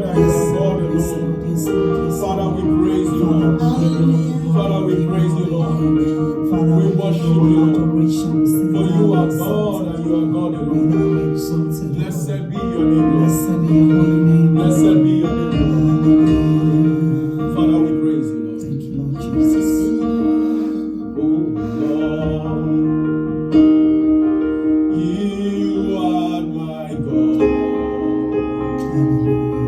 Yes, Lord, yes, Lord, yes, Lord, yes, Father, Lord. we praise you, Father, Lord. we give you all Father, the we glory. praise you, Lord. Father, We we give worship you you, all Lord. adoration. We say, For be you thou are God exalted. and you are God Be alone. thou exalted, Blessed Lord. be your name, Lord. Blessed be your holy name, Blessed Lord. be your name, Lord. Hallelujah. Father, we praise you, Lord. Thank you, Lord Jesus. Oh, Lord, you are my God. Hallelujah.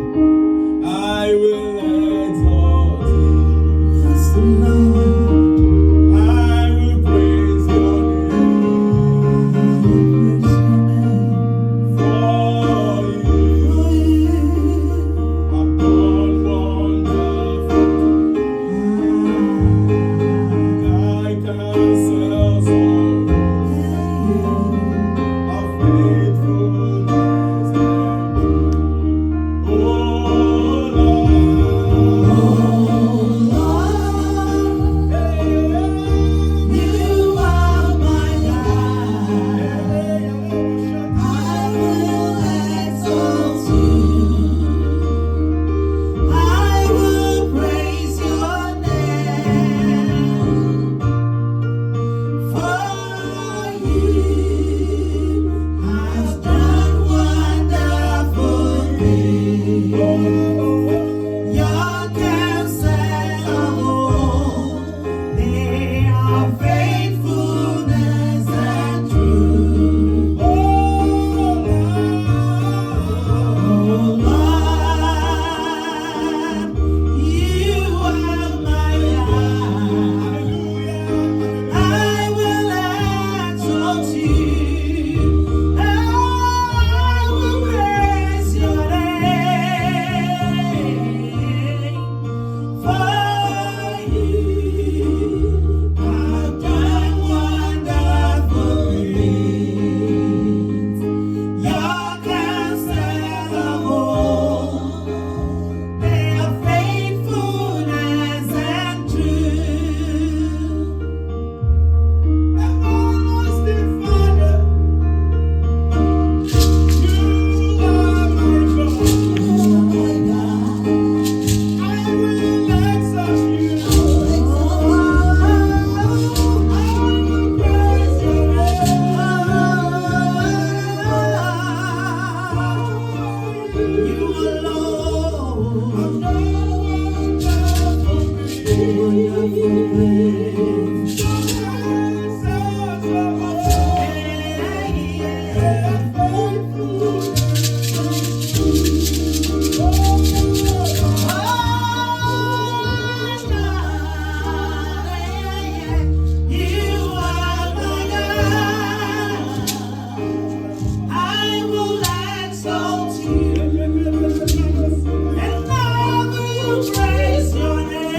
I will exalt you. Yes, Lord. I will praise your name. I will praise your name. For For you you have done wonderful. I can sell some of faithfulness and truth. Oh Lord, you are my God. I will exalt you. I will praise your name. For you have done wonderful things. Your counsel, they are faithfulness and truth. Oh Lord, you are my God. I will exalt you. I will praise your name. For you have done wonderful things. Your counsel of old, they are faithfulness and truth. everlasting Father, you are my God. You are my God. I will exalt you. I will praise your name. You alone I've done wonderful things. wonderful things. You are my God. I will exalt you, and I will praise your name.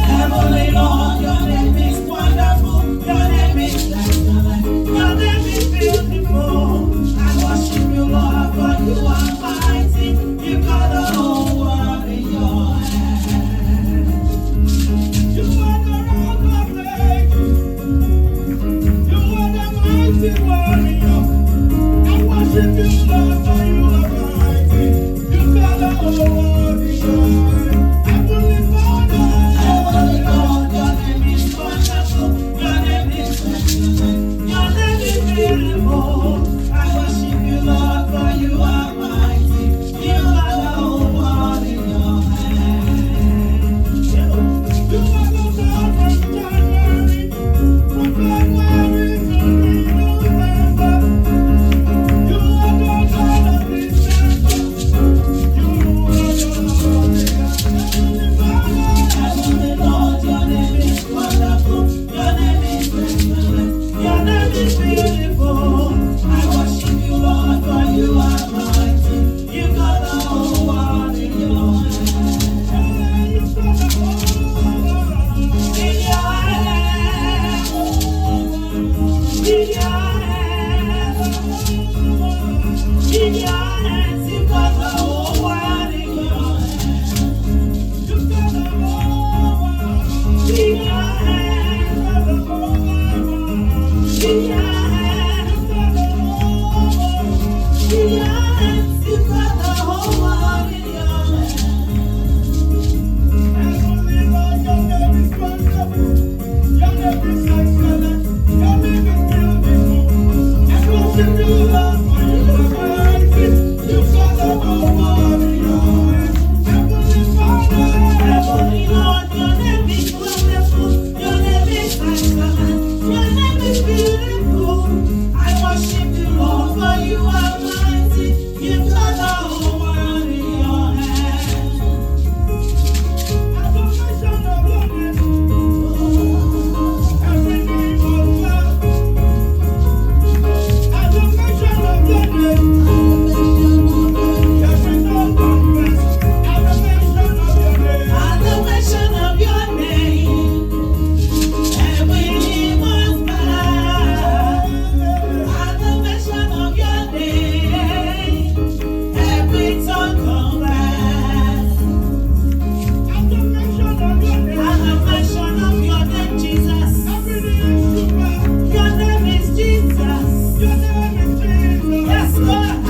Heavenly Lord, your name is wonderful. Your name is excellent. Your name is beautiful. I worship you, Lord, for you are mighty. You got the whole world in your hands. You are the rock of ages. You are the mighty warrior. I worship you, Lord, for you are mighty. You got the whole world in your hand. Heavenly Father, Heavenly Lord, your name is wonderful. Your name is excellent. Your name is beautiful. I worship you, Lord, for you are mighty. You got the whole world in your hands. you are the God from January, from February to November. You are the God of December. You are the Lord, Heavenly Father. Heavenly Lord, your name is wonderful. Your name is excellent. Your name is beautiful. I worship you, Lord, for you are mighty. You got the whole world in your hands. You got the whole world. In your hands. In your hands. In your hands. You got the whole world in your hands. You got the whole world. In your hands. You got the whole world. In your hands. You got the whole world. In your hands. You got the whole world in your hands. Heavenly Lord, your name is wonderful. Your name is excellent. Your name is beautiful. I worship you, Lord, for you are mighty. You got the whole world in your hands. Heavenly Father, Heavenly Lord, your name is wonderful. Your name is excellent. Your name is beautiful. I worship you, Lord, for you are mighty. You got the whole world in your hands. at the mention of your name, every knee must bow. At the mention of your name, every tongue confess. At the mention of your name, At the mention of your name, every knee must bow. At the mention of your name, every tongue confess. at the mention of your name, At the mention of your name, Jesus. every knee should bow. Your name is Jesus. Your name is Jesus. Yes, Lord.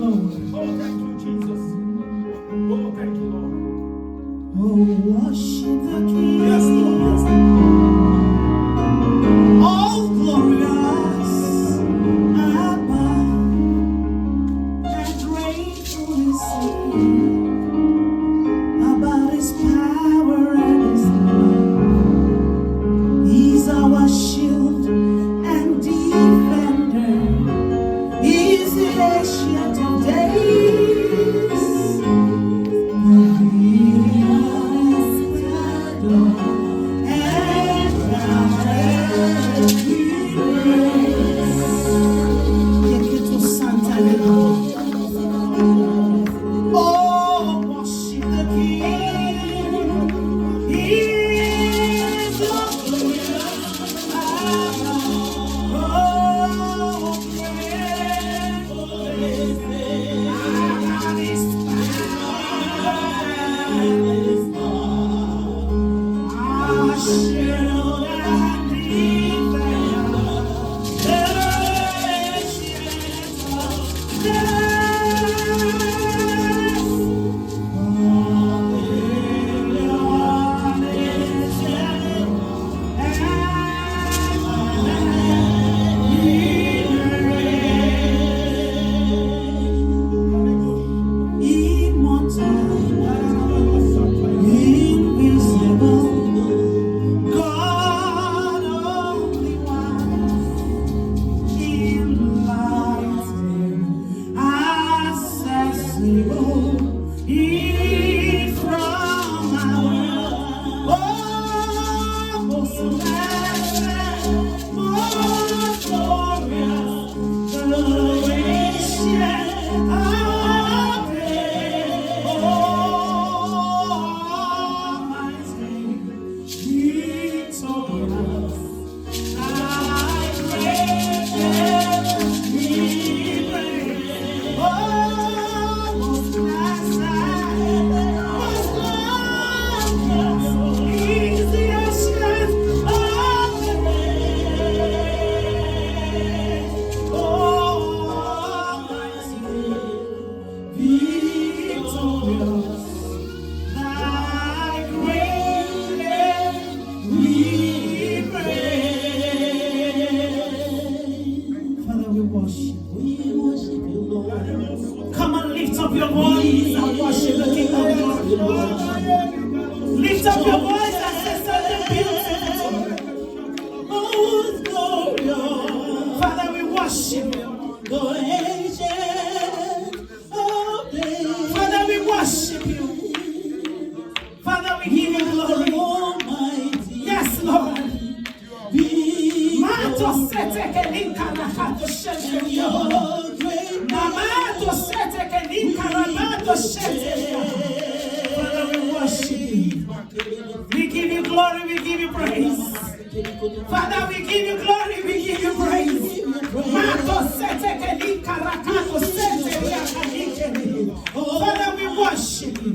Lord. Oh, thank you, Jesus. Oh, thank you, Lord. Oh, worship the King. Yes, Lord. Yes, Lord. All glorious Abba, and grateful is He about His power and His love. He's our shield and defender. He's the ancient of days. Lift up your voice and say something beautiful. Oh, glorious. Father, we worship you. Go ancient of days. Father, we worship you. Father, we give you glory. Almighty. Yes, Lord. Mato sete ke ninka rakato shete yo. Mamato sete ke ninka rakato shete yo. Father, we worship you. We give you glory, we give you praise. Father, we give you glory, we give you praise. Mato sete ke ninka rakato shete yo. Father, we worship you.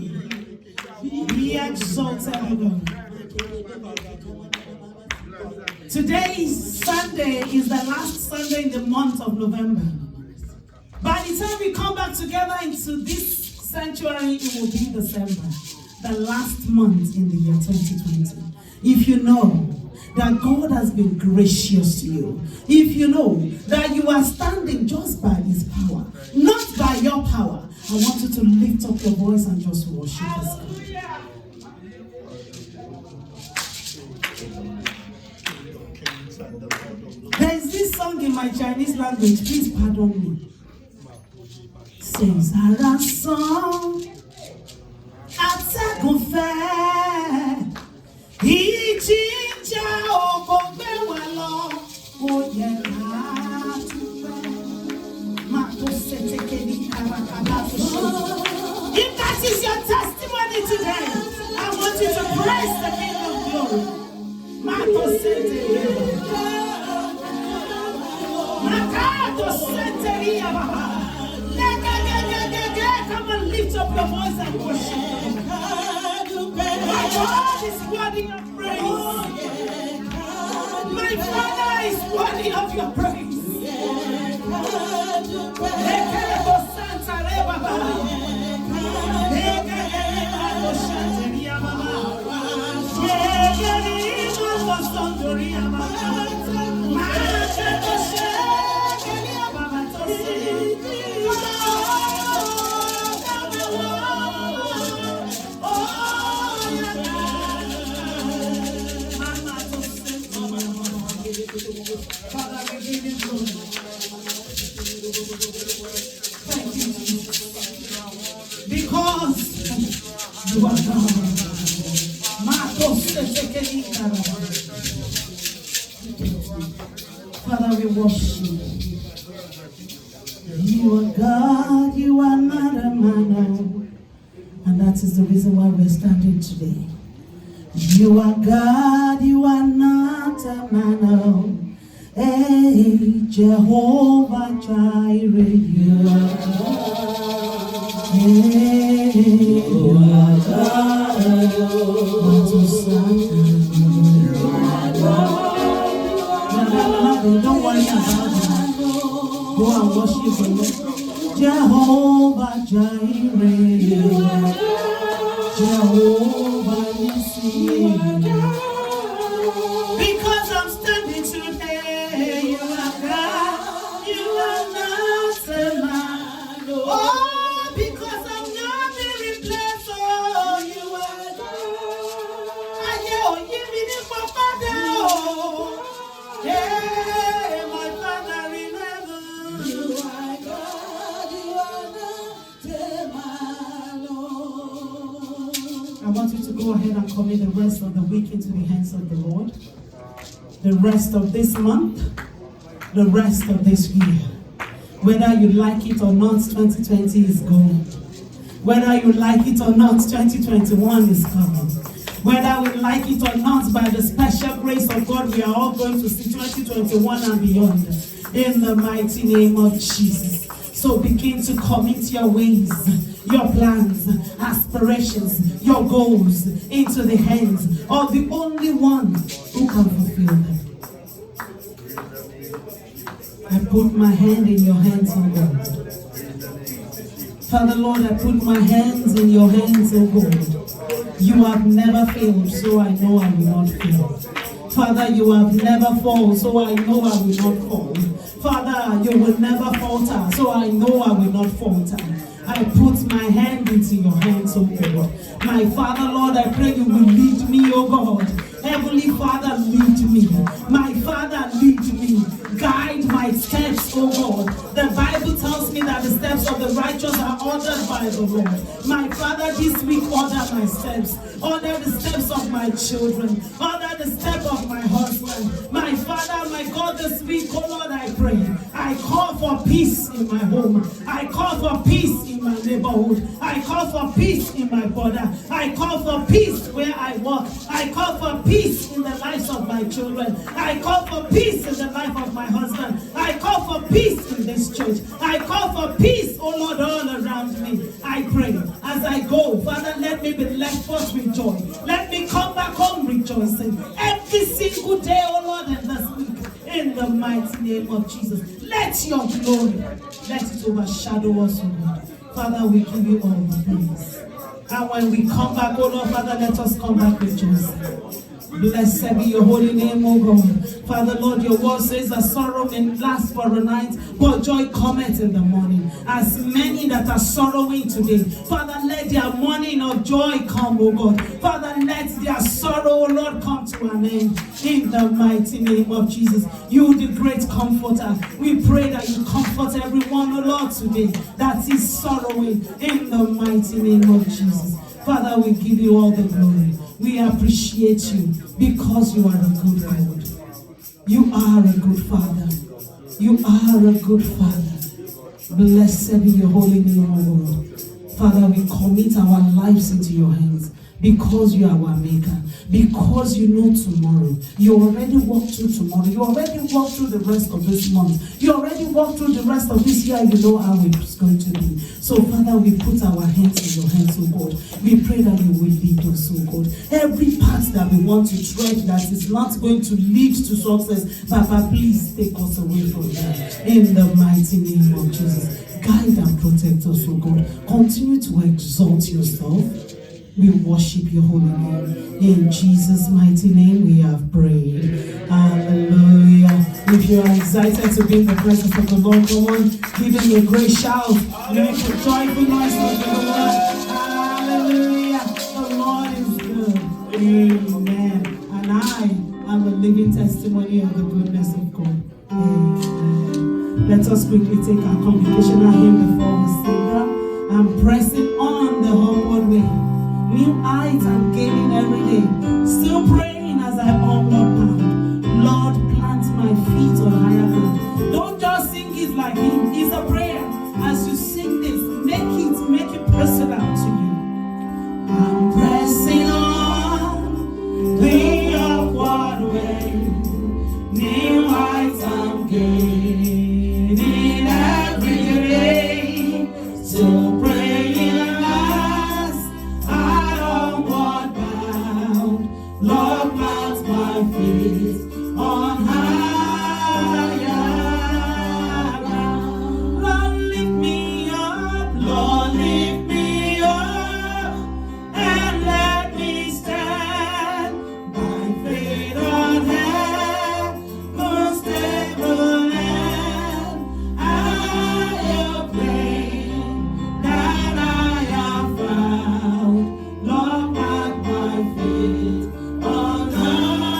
We exalt you. Today, Sunday, is the last Sunday in the month of November. By the time we come back together into this sanctuary, it will be December, the last month in the year 2020. If you know that God has been gracious to you, if you know that you are standing just by His power, not by your power, I want you to lift up your voice and just worship His God. There is this song in my Chinese language, please pardon me. Says our song, Atẹ́gùn fẹ́, ìjìjà ògo gbé wa lọ, ó yẹ látúbẹ̀. Máa tó ṣètìkẹ́ ní kàràkàrà fún. If that is your testimony today, I want you to praise the King of Glory. Máa tó ṣètìkẹ́. Come and lift up your voice and worship. My God is worthy of praise. My Father is worthy of your praise. because you are God. Father, we worship you. You are God, you are not a man. And that is the reason why we're standing today. You are God, you are not a man. Hey, Jehovah Jireh, you are God. Hey, you are God. Don't worry about it. Go and worship the Lord. Jehovah Jireh, Jehovah Nissi. Because I'm standing today, you are God, you are not a man. Oh, because I'm not the replace, oh, you are God. And you give me the papa, oh, yeah, my Father in heaven. You are God, you are not a man. I want you to go ahead and commit the rest of the week into the hands of the Lord. The rest of this month, the rest of this year. Whether you like it or not, 2020 is gone. Whether you like it or not, 2021 is coming. Whether we like it or not, by the special grace of God, we are all going to see 2021 and beyond. In the mighty name of Jesus. So begin to commit your ways, your plans, aspirations, your goals into the hands of the only one who can fulfill them. I put my hand in your hands, O God. Father Lord, I put my hands in your hands, O God. You have never failed, so I know I will not fail. Father, you have never fallen, so I know I will not fall. Father, you will never falter, so I know I will not falter. I put my hand into your hands, O God. My Father, Lord, I pray you will lead me, O God. Heavenly Father, lead me. My Father, lead me. Guide my steps, O God. The Bible tells me that the steps of the righteous are ordered by the Lord. My Father, this week, order my steps. Order the steps of my children. Order the step of my husband. My Father, my God, this week, oh Lord, I pray. I call for peace in my home. I call for peace in my neighborhood. I call for peace in my border. I call for peace where I work. I call for peace in the lives of my children. I call for peace in the life of my husband. I call for peace in this church. I call for peace, oh Lord, all around me. I pray as I go, Father, let me be left forth with joy. Let me come back home rejoicing every single day, oh Lord, and this week. In the mighty name of Jesus. Let your glory, let it overshadow us, oh God. Father, we give you all the praise. And when we come back, oh Lord, Father, let us come back rejoicing. Blessed be your holy name, O God. Father, Lord, your word says that sorrow may last for a night, but joy cometh in the morning. As many that are sorrowing today, Father, let their morning of joy come, O God. Father, let their sorrow, O Lord, come to an end. In the mighty name of Jesus. You, the great comforter, we pray that you comfort everyone, O Lord, today that is sorrowing. In the mighty name of Jesus. Father, we give you all the glory. We appreciate you because you are a good God. You are a good Father. You are a good Father. Blessed be your holy name, O Lord. Father, we commit our lives into your hands because you are our maker. Because you know tomorrow. You already walked through tomorrow. You already walked through the rest of this month. You already walked through the rest of this year. You know how it's going to be. So, Father, we put our hands in your hands, oh God. We pray that you will lead us, oh God. Every path that we want to tread that is not going to lead to success, Papa, please take us away from that. In the mighty name of Jesus. Guide and protect us, oh God. Continue to exalt yourself. We worship your holy name. In Jesus' mighty name we have prayed. Hallelujah. If you are excited to be in the presence of the Lord, come on, give him a great shout. Make a joyful noise of the Lord. Hallelujah. The Lord is good. Amen. And I am a living testimony of the goodness of God. Amen. Let us quickly take our congregational hymn before we sing them. I'm pressing on the praying last, I onward bound. Lord, plant my feet on higher ground. Lord, lift me up, Lord, lift me up, and let me stand by faith on heaven's stable land. Higher plane that I have found. Lord, plant my feet on higher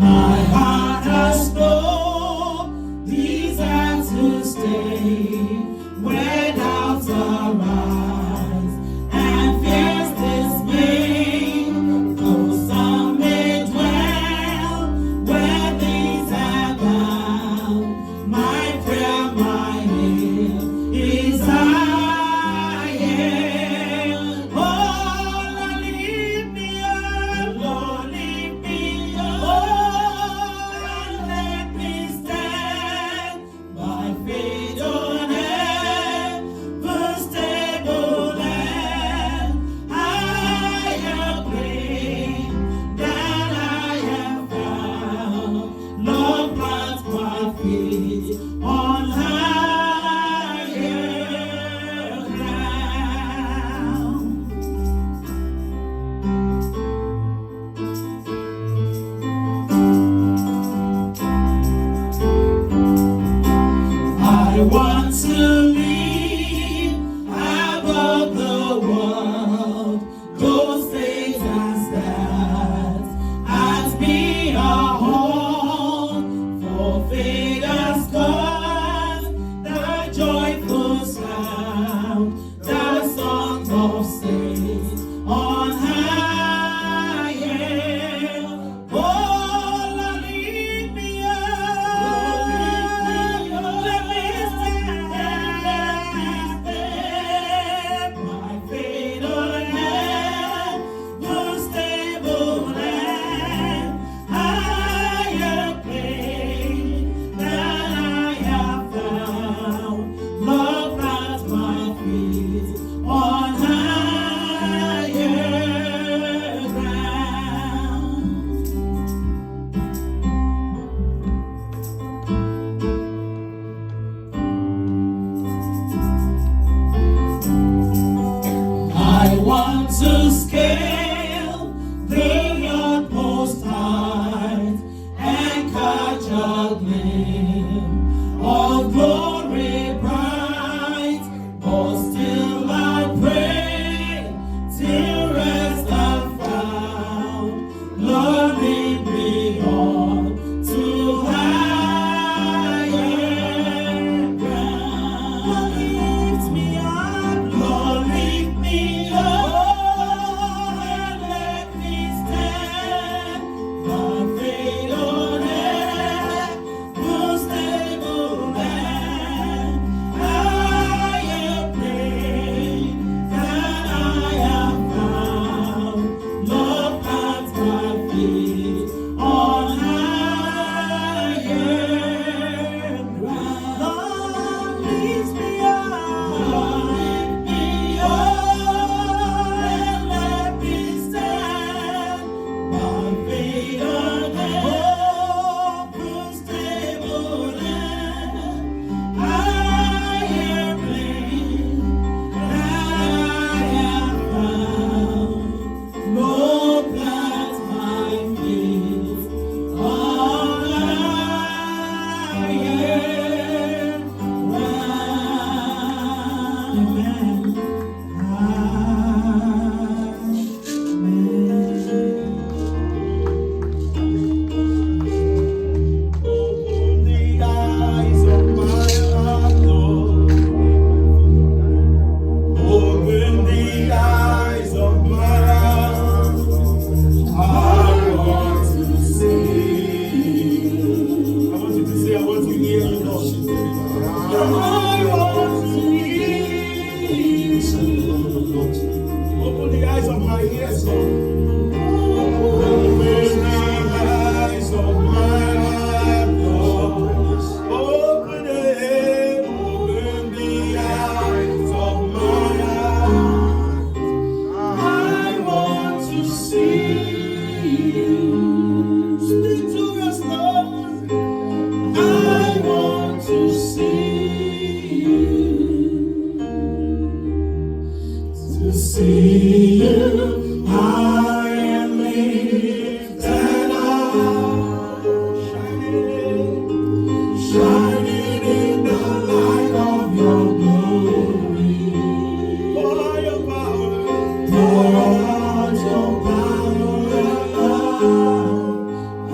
My heart has no desire to stay where doubts arise and fears dismay. Though some may dwell where these are bound, my prayer, my aim is higher. Oh, Lord, lift me up, Lord, lift me up, oh, and let me stand by faith on heaven's stable land. Higher plane that I have found. Lord, plant my feet on higher ground. I want to live above the world, those days and stars, as be a home for faith has come, the joyful sound, the songs of saints on higher. Oh, Lord, lift me up, let me stand want to Kings and the Lord of Lords. open the eyes of my ears, Lord. Open the eyes of my heart, Lord. Open the eyes of my heart. I want to see you. Speak to us, Lord. I want to see you. To see you high and lifted up, shining in the light of your glory. Pour out your power, pour out your power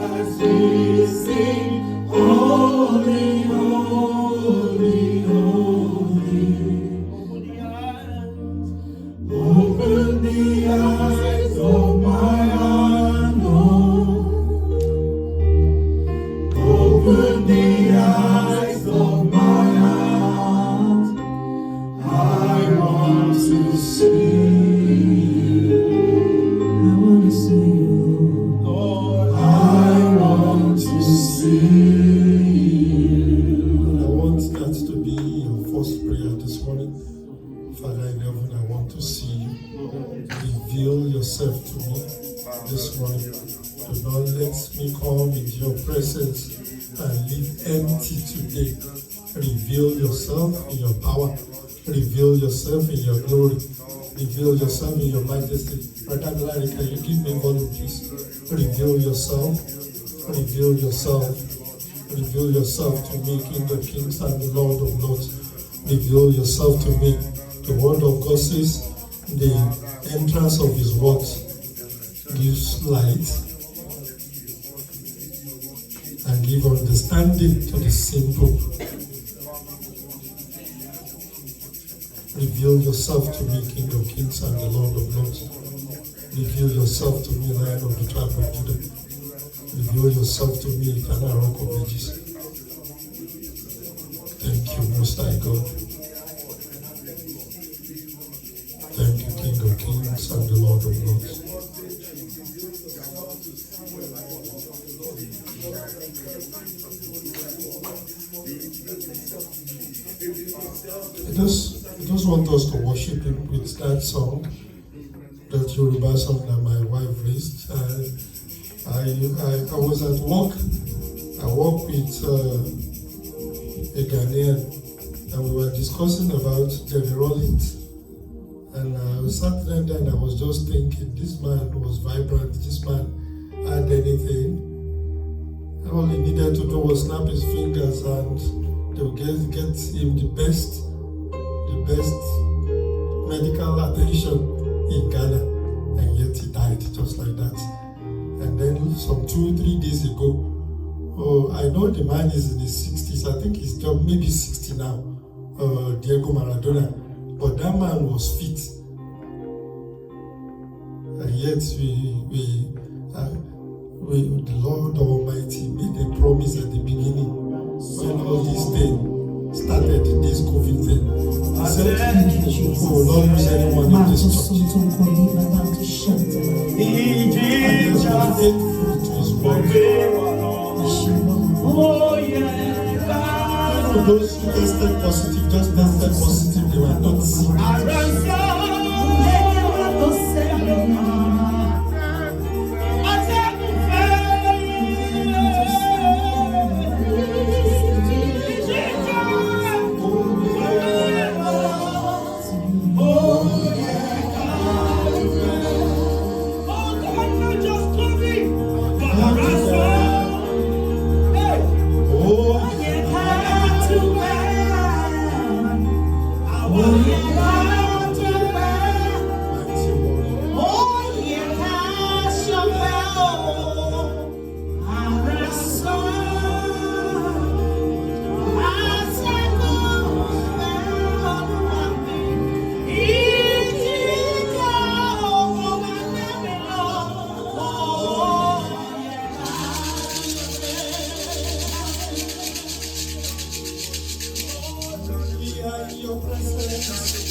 as we sing, holy, holy, holy. Open the eyes of my heart, Lord. Open the eyes of my heart. I want to see you. I want to see you, Lord. I want to see you. And I want that to be your first prayer this morning. Father in heaven, I want to see you. Reveal yourself to me this morning. Do not let me come into your presence and leave empty today. Reveal yourself in your power. Reveal yourself in your glory. Reveal yourself in your majesty. Brother Larry, can you give me volume, please? Reveal yourself. Reveal yourself. Reveal yourself to me, King of Kings and the Lord of Lords. Reveal yourself to me. The word of God says, the entrance of his words gives light and give understanding to the simple. Reveal yourself to me, King of Kings and the Lord of Lords. Reveal yourself to me, Lion of the tribe of Judah. Reveal yourself to me, Eternal Rock of Ages. Thank you, Most High God. Thank you, King of Kings and the Lord of Lords. I just want us to worship Him with that song, that Yoruba song that my wife raised. I was at work. I work with a Ghanaian, and we were discussing about Jerry Rollins. And I sat there and I was just thinking, this man was vibrant, this man had anything. All he needed to do was snap his fingers and they would get him the best medical attention in Ghana. And yet he died just like that. And then some 2-3 days ago, I know the man is in his 60s, I think he's maybe 60 now, Diego Maradona. But that man was fit, and yet the Lord Almighty made a promise at the beginning when all this thing started, this COVID thing. He said, "We will not lose anyone in this church." And he has been faithful to his word. Those who tested positive, just tested positive, they were not sick. are in your presence.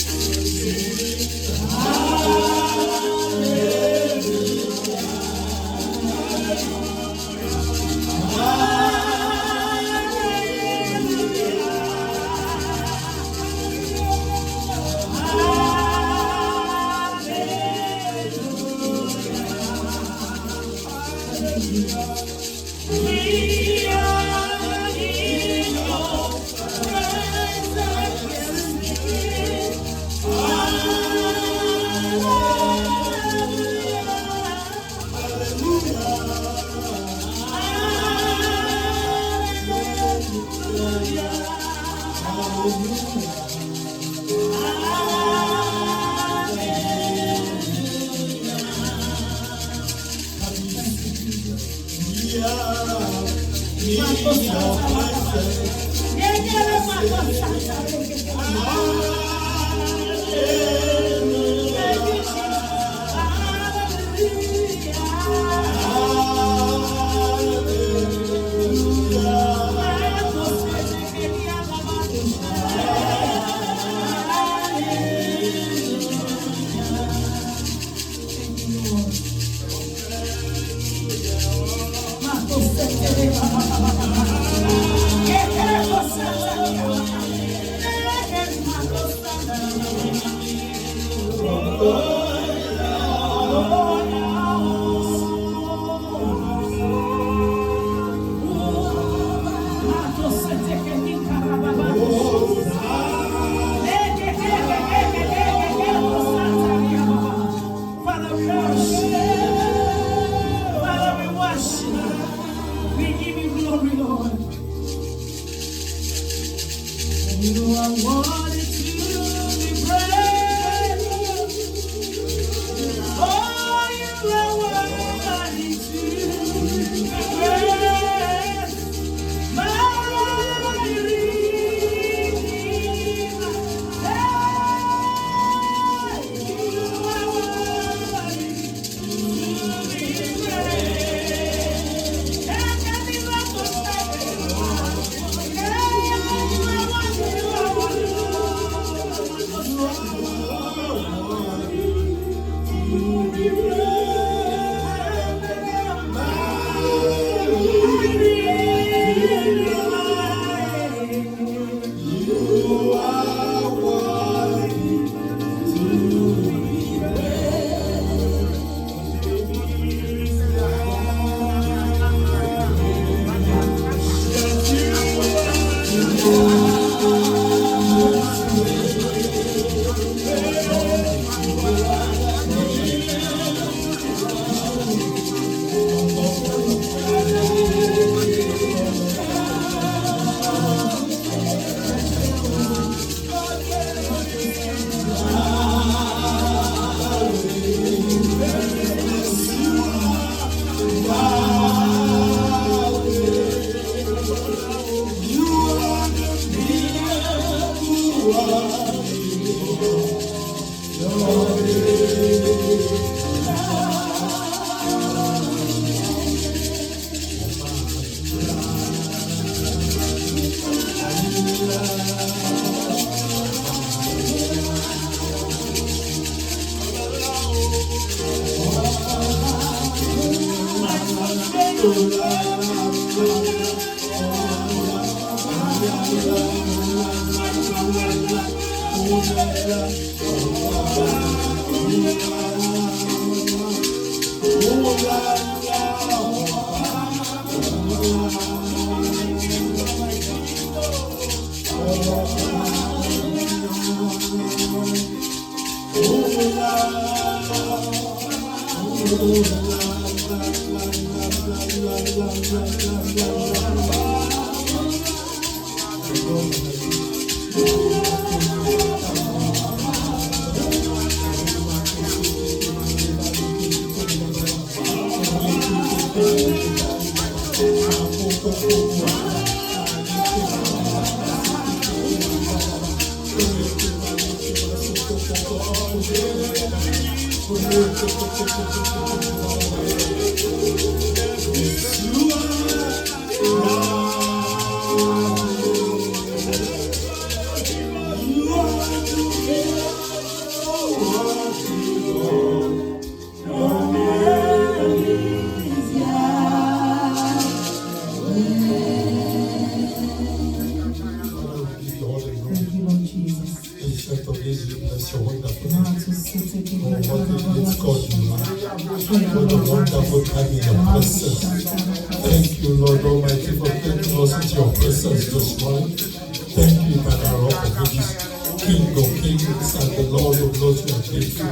praise you, bless your wonderful Lord, name. to sit with you, Oh, Lord, what a Lord, great God you are. What a Lord, wonderful time in your presence. Thank you, Lord Almighty, for taking us into your presence this morning. Thank you, Father, Rock of Ages, King of Kings, and the Lord of Lords, we are grateful.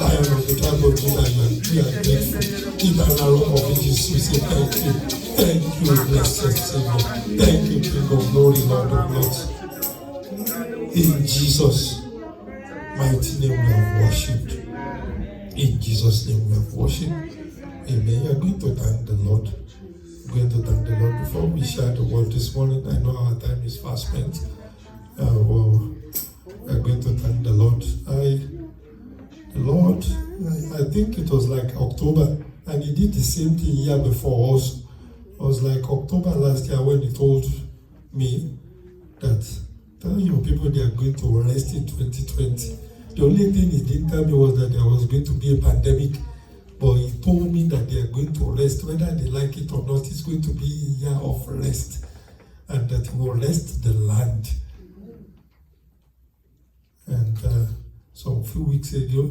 Lion of the tribe of Judah, we are grateful. Eternal Rock of Ages, we say thank you. Thank you, blessed Savior. Thank you, King of Glory, Lord of Lords. In Jesus' mighty name we have worshipped. In Jesus' name we have worshipped. Amen. You are going to thank the Lord. Going to thank the Lord. Before we share the word this morning, I know our time is fast spent. Well, we are going to thank the Lord. I think it was like October, and he did the same thing year before also. It was like October last year when he told me that tell your people they are going to rest in 2020. The only thing he didn't tell me was that there was going to be a pandemic. But he told me that they are going to rest, whether they like it or not. It's going to be a year of rest, and that he will rest the land. And some few weeks ago,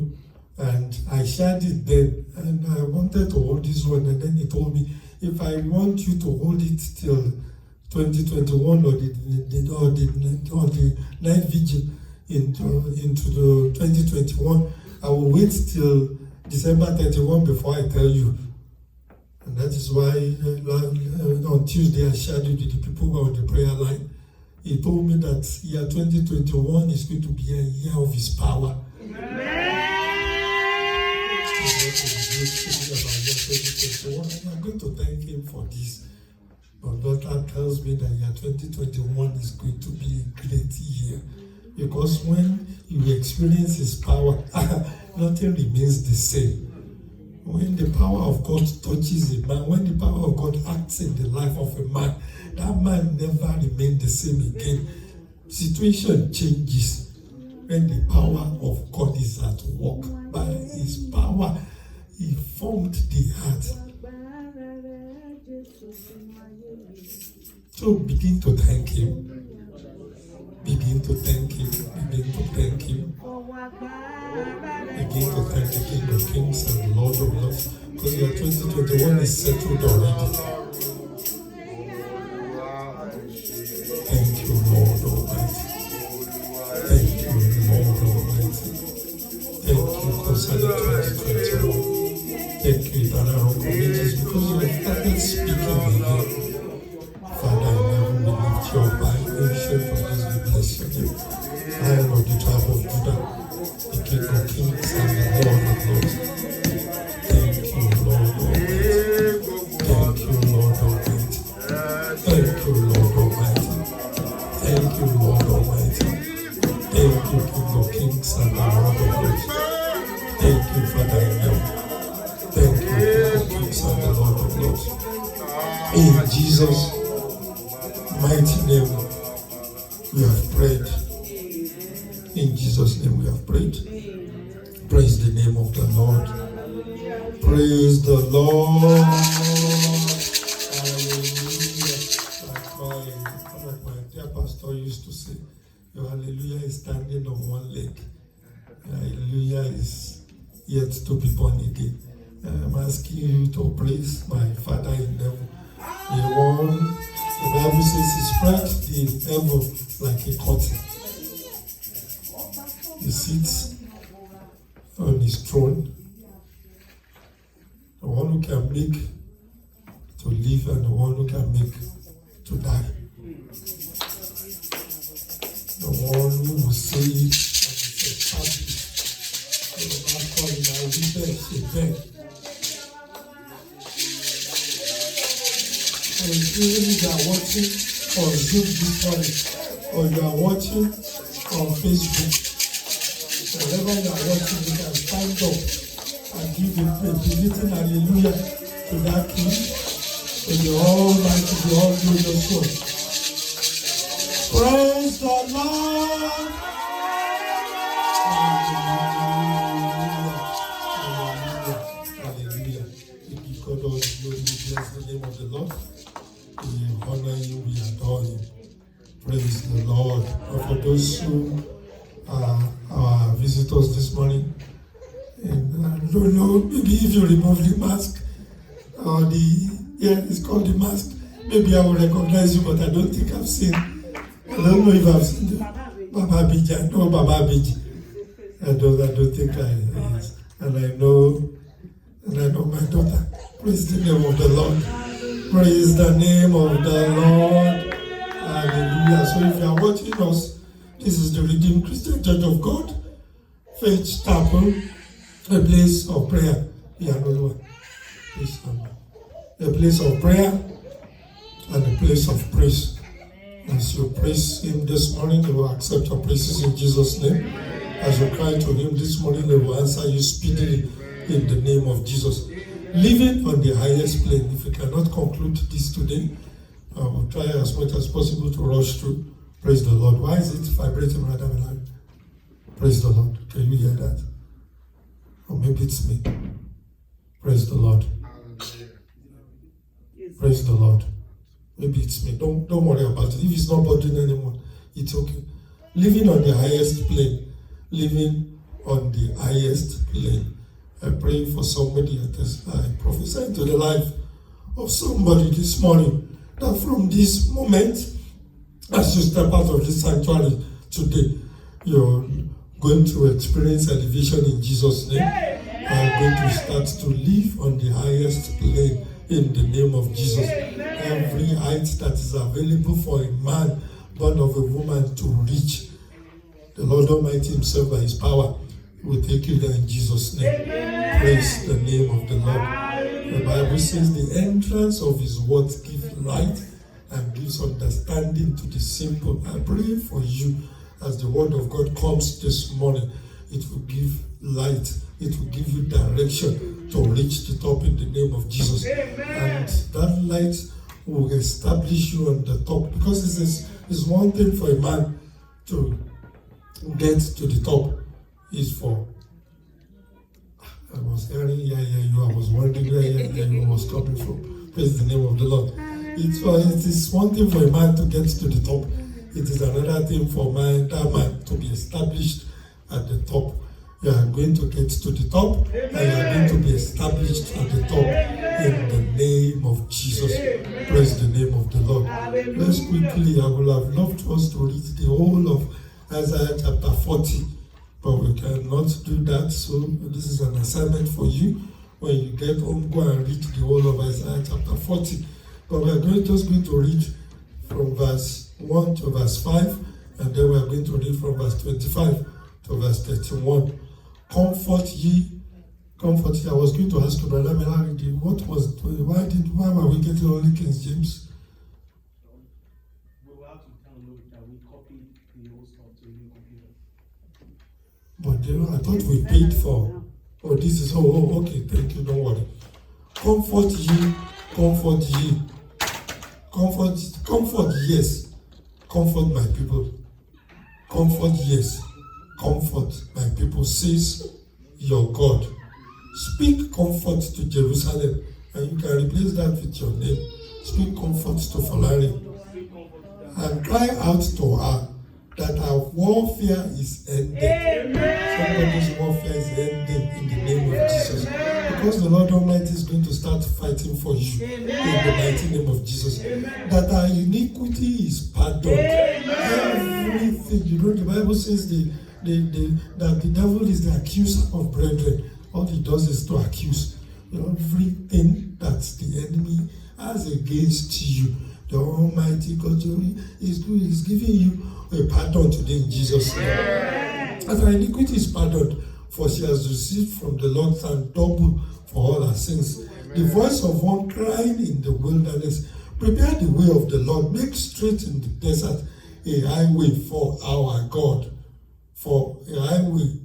and I shared it then, and I wanted to hold this one, and then he told me, if I want you to hold it till 2021 or the night vigil into the 2021, I will wait till December 31 before I tell you. And that is why on Tuesday I shared it with the people who are on the prayer line. He told me that year 2021 is going to be a year of his power. I'm going to thank him for this. My daughter tells me that year 2021 is going to be a great year. Because when you experience his power, nothing remains the same. When the power of God touches a man, when the power of God acts in the life of a man, that man never remains the same again. Situation changes when the power of God is at work. By his power, he formed the heart. So begin to thank him. Begin to thank him. Begin to thank him. Begin to thank the King of Kings and the Lord of Lords. Because your 2021 is settled already. Thank you, Lord Almighty. Thank you, Lord Almighty. Thank you concerning 2021. Thank you, Eternal Rock of Ages, because you have started speaking again. Father, I never will lift your Bible, ancient of this, we bless your name. Lion of the tribe of Judah, the King of Kings and the Lord of Lords. Thank you, Lord Almighty. Thank you, Lord Almighty. Thank you, Lord Almighty. Thank you, Lord Almighty. Thank you, King of Kings and the Lord of Lords. Thank you, Father in heaven. Thank you, King of Kings and the Lord of Lords. In Jesus' mighty name, we have prayed. In Jesus' name we have prayed. Praise the name of the Lord. Praise the Lord. Hallelujah. Like my dear pastor used to say, your hallelujah is standing on one leg. Hallelujah is yet to be born again. I'm asking you to praise my Father in heaven. The Bible says he spread the heaven like a curtain. He sits on his throne. The one who can make to live and the one who can make to die. The one who will say it and establish. The man calling out, we beg. And even if you are watching on Zoom this morning, or you are watching on Facebook, wherever you are watching, you can stand up and give a believing hallelujah to that King, to the Almighty, the all-glorious one. Praise the Lord! Hallelujah! Hallelujah! We give God all the glory, we bless the name of the Lord. We honor you, we adore you. Praise the Lord. And for those who are our visitors this morning. And I don't know, maybe if you remove the mask, or it's called the mask, maybe I will recognize you, but I don't think I've seen. I don't know if I've seen the Baba Biji. I know Baba Biji. I don't think yes. And I know my daughter. Praise the name of the Lord. Praise the name of the Lord. Hallelujah. So if you are watching us, this is the Redeemed Christian Church of God, Faith Chapel, a place of prayer. A place of prayer and a place of praise. As you praise Him this morning, He will accept your praises in Jesus' name. As you cry to Him this morning, He will answer you speedily in the name of Jesus. Living on the highest plane. If we cannot conclude this today, I will try as much as possible to rush through. Praise the Lord. Why is it vibrating rather than loud? Praise the Lord. Can you hear that? Or maybe it's me. Praise the Lord. Praise the Lord. Maybe it's me. Don't worry about it. If it's not bothering anyone, it's okay. Living on the highest plane. Living on the highest plane. I pray for somebody. I prophesy into the life of somebody this morning that from this moment, as you step out of this sanctuary today, you're going to experience elevation in Jesus' name. I'm going to start to live on the highest plane in the name of Jesus. Every height that is available for a man born of a woman to reach, the Lord Almighty Himself by His power will take you there in Jesus' name. Praise the name of the Lord. The Bible says the entrance of His words gives light and gives understanding to the simple. I pray for you as the word of God comes this morning. It will give light. It will give you direction to reach the top in the name of Jesus. And that light will establish you on the top. Because it's one thing for a man to get to the top. Is for, I was hearing, I was wondering where you was coming from. Praise the name of the Lord. It is one thing for a man to get to the top. It is another thing for that man to be established at the top. You are going to get to the top, and you are going to be established at the top in the name of Jesus. Praise the name of the Lord. Let's quickly, I would have loved us to read the whole of Isaiah chapter 40. But we cannot do that, so this is an assignment for you. When you get home, go and read the whole of Isaiah chapter 40. But we are just going to read from verse 1 to verse 5, and then we are going to read from verse 25 to verse 31. Comfort ye. I was going to ask you, Brother Melanie, why were we getting only King James? We will have to download that. We copied the old stuff to a new computer. But I thought we paid for. Oh, this is okay. Thank you. Don't worry. Comfort ye. Comfort, yes. Comfort my people. Comfort, yes. Comfort my people, says your God. Speak comfort to Jerusalem, and you can replace that with your name. Speak comfort to Falari, and cry out to her that our warfare is ended. Somebody's warfare is ending in the name of Jesus. Because the Lord Almighty is going to start fighting for you in the mighty name of Jesus. That our iniquity is pardoned. Everything. You know, the Bible says that the devil is the accuser of brethren. All he does is to accuse. You know, everything that the enemy has against you, the Almighty God is giving you a pardon today in Jesus' name. As her iniquity is pardoned, for she has received from the Lord and double for all her sins. The voice of one crying in the wilderness, prepare the way of the Lord, make straight in the desert a highway for our God. For a highway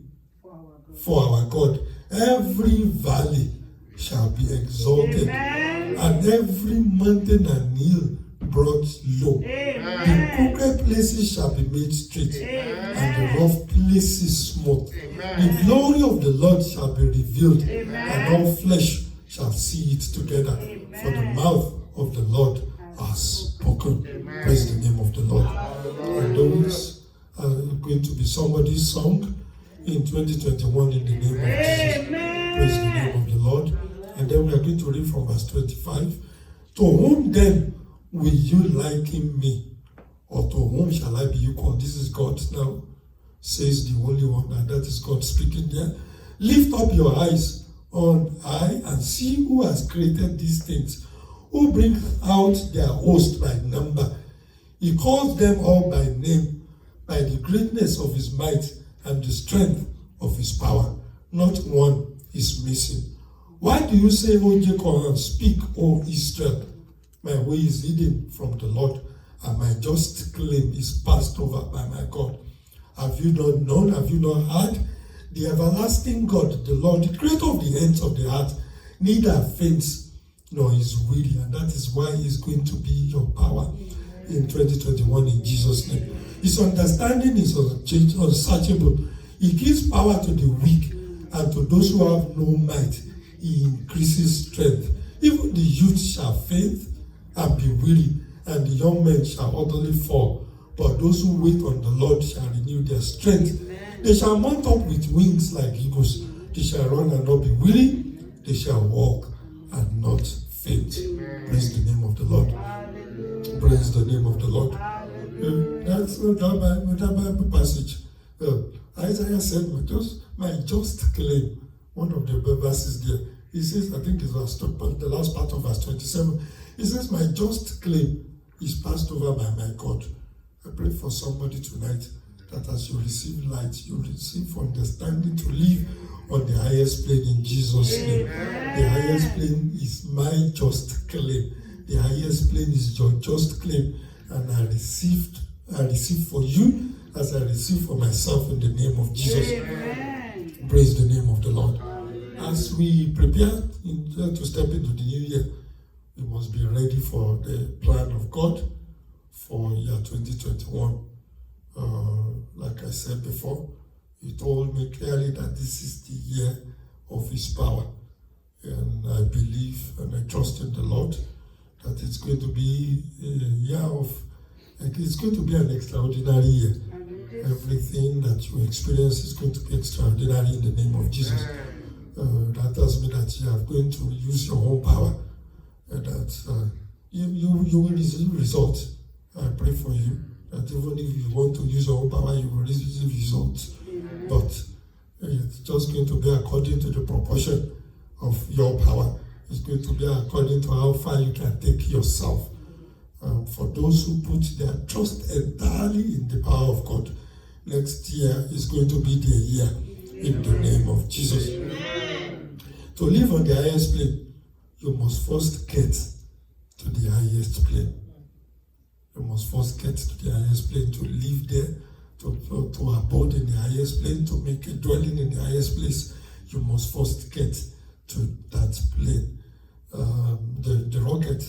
for our God. Every valley shall be exalted, and every mountain and hill brought low. The crooked places shall be made straight, and the rough places smooth. The glory of the Lord shall be revealed, and all flesh shall see it together. For the mouth of the Lord has spoken. Praise the name of the Lord. And those are going to be somebody's song in 2021 in the name of Jesus. Praise the name of the Lord. And then we are going to read from verse 25. To whom then will you liken me? Or to whom shall I be equal? This is God now, says the only one, and that is God speaking there. Lift up your eyes on high and see who has created these things, who brings out their host by number. He calls them all by name, by the greatness of his might and the strength of his power. Not one is missing. Why do you say, O Jacob, and speak, O Israel? My way is hidden from the Lord, and my just claim is passed over by my God. Have you not known? Have you not heard? The everlasting God, the Lord, the creator of the ends of the earth, neither faints nor is weary, and that is why he's going to be your power in 2021 in Jesus' name. His understanding is unsearchable. He gives power to the weak, and to those who have no might, he increases strength. Even the youth shall faint and be weary, and the young men shall utterly fall. But those who wait on the Lord shall renew their strength. Amen. They shall mount up with wings like eagles. They shall run and not be weary. They shall walk and not faint. Amen. Praise the name of the Lord. Hallelujah. Praise the name of the Lord. That's that Bible passage. Isaiah said, my just claim. One of the verses there. He says, I think it's the last part of verse 27. He says, my just claim is passed over by my God. I pray for somebody tonight that as you receive light, you receive understanding to live on the highest plane in Jesus' name. The highest plane is my just claim. The highest plane is your just claim. And I receive for you as I receive for myself in the name of Jesus. Amen. Praise the name of the Lord. As we prepare to step into the new year, we must be ready for the plan of God for year 2021. Like I said before, he told me clearly that this is the year of his power. And I believe and I trust in the Lord that it's going to be a year of, it's going to be an extraordinary year. Everything that you experience is going to be extraordinary in the name of Jesus. That tells me that you are going to use your own power, and that you will receive results. I pray for you that even if you want to use your own power, you will receive results. But it's just going to be according to the proportion of your power. It's going to be according to how far you can take yourself. For those who put their trust entirely in the power of God, next year is going to be their year in the name of Jesus. To live on the highest plane, you must first get to the highest plane. You must first get to the highest plane, to live there, to abode in the highest plane, to make a dwelling in the highest place. You must first get to that plane. The rocket,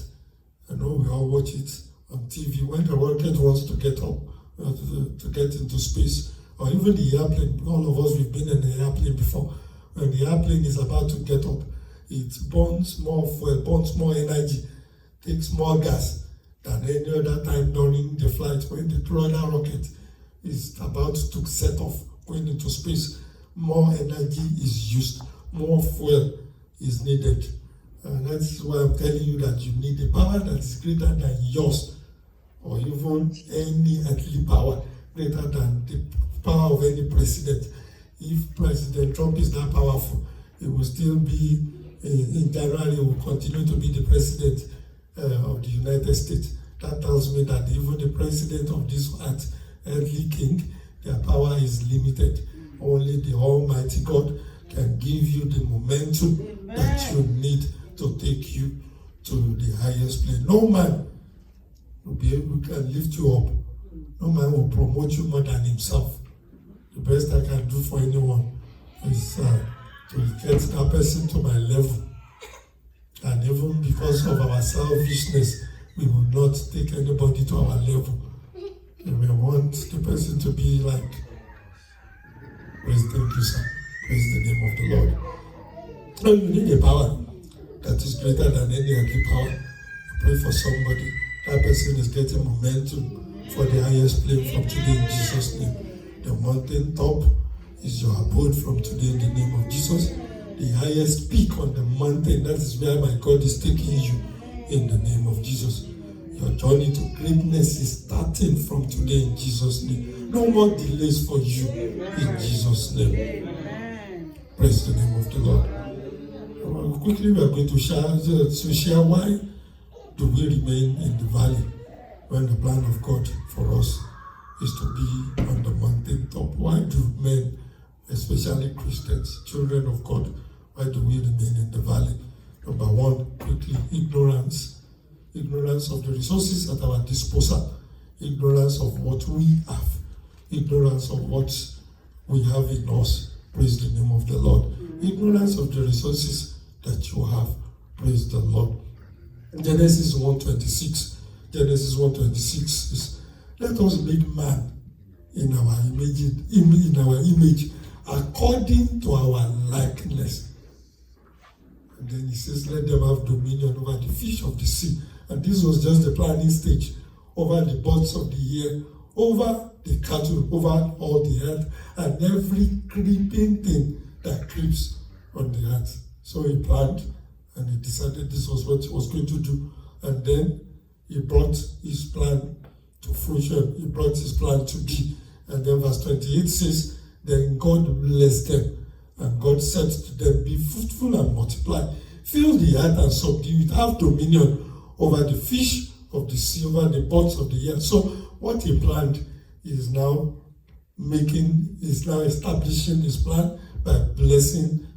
I know we all watch it on TV. When the rocket wants to get up, to get into space, or even the airplane, all of us, we've been in the airplane before. When the airplane is about to get up, it burns more fuel, burns more energy, takes more gas than any other time during the flight. When the other rocket is about to set off, going into space, more energy is used, more fuel is needed. And that's why I'm telling you that you need a power that is greater than yours, or even any earthly power, greater than the power of any president. If President Trump is that powerful, he will still be, in general, he will continue to be the president of the United States. That tells me that even the president of this earthly king, their power is limited. Only the Almighty God can give you the momentum that you need to take you to the highest place. No man will be able to lift you up. No man will promote you more than himself. The best I can do for anyone is to get that person to my level. And even because of our selfishness, we will not take anybody to our level. And we want the person to be like, thank you, sir. Praise the name of the Lord. So you need a power that is greater than any other power. I pray for somebody. That person is getting momentum for the highest plane from today in Jesus' name. The mountain top is your abode from today in the name of Jesus. The highest peak on the mountain, that is where my God is taking you in the name of Jesus. Your journey to greatness is starting from today in Jesus' name. No more delays for you in Jesus' name. Amen. Praise the name of the Lord. Quickly, we are going to share why do we remain in the valley when the plan of God for us is to be on the mountain top. Why do men, especially Christians, children of God, why do we remain in the valley? Number one, quickly, ignorance. Ignorance of the resources at our disposal. Ignorance of what we have. Ignorance of what we have in us. Praise the name of the Lord. Ignorance of the resources that you have. Praise the Lord. Genesis 1:26. Genesis 1:26 is, let us make man in our image, according to our likeness. And then he says, let them have dominion over the fish of the sea. And this was just the planning stage. Over the birds of the air, over the cattle, over all the earth, and every creeping thing that creeps on the earth. So he planned, and he decided this was what he was going to do. And then he brought his plan to fruition. He brought his plan to be. And then verse 28 says, then God blessed them. And God said to them, be fruitful and multiply. Fill the earth and subdue it. Have dominion over the fish of the sea, over the birds of the air. So what he planned is now establishing his plan by blessing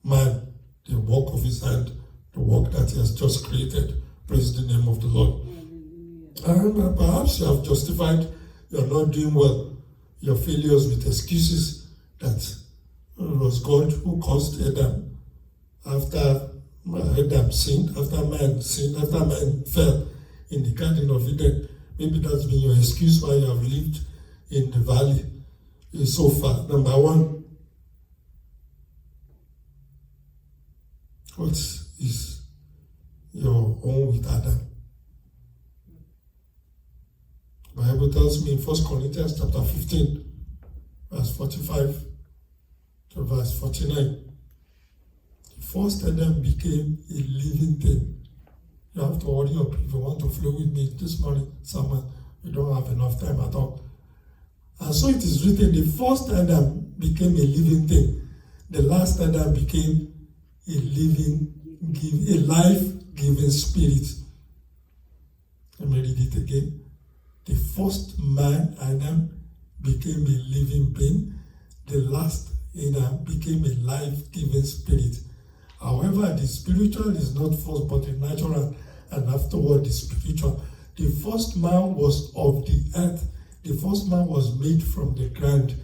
man, the work of his hand, the work that he has just created. Praise the name of the Lord. And perhaps you have justified you're not doing well, your failures with excuses that it was God who caused Adam after Adam sinned, after man sinned, after man fell in the Garden of Eden. Maybe that's been your excuse why you have lived in the valley so far. Number one, what is your own with Adam? The Bible tells me in 1 Corinthians chapter 15, verse 45 to verse 49. The first Adam became a living thing. You have to hurry up if you want to flow with me this morning, someone. We don't have enough time at all. And so it is written, the first Adam became a living thing. The last Adam became a life-giving spirit. Let me read it again. The first man, Adam, became a living being. The last Adam became a life-giving spirit. However, the spiritual is not first, but the natural, and afterward the spiritual. The first man was of the earth. The first man was made from the ground,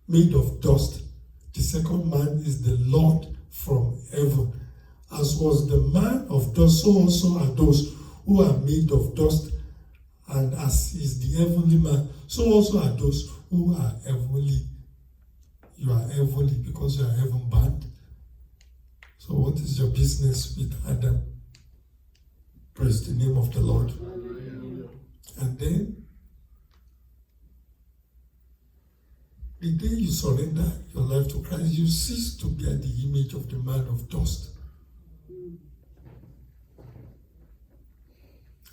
made of dust. The second man is the Lord from heaven. As was the man of dust, so also are those who are made of dust, and as is the heavenly man, so also are those who are heavenly. You are heavenly because you are heaven bound. So what is your business with Adam? Praise the name of the Lord. And then, the day you surrender your life to Christ, you cease to bear the image of the man of dust.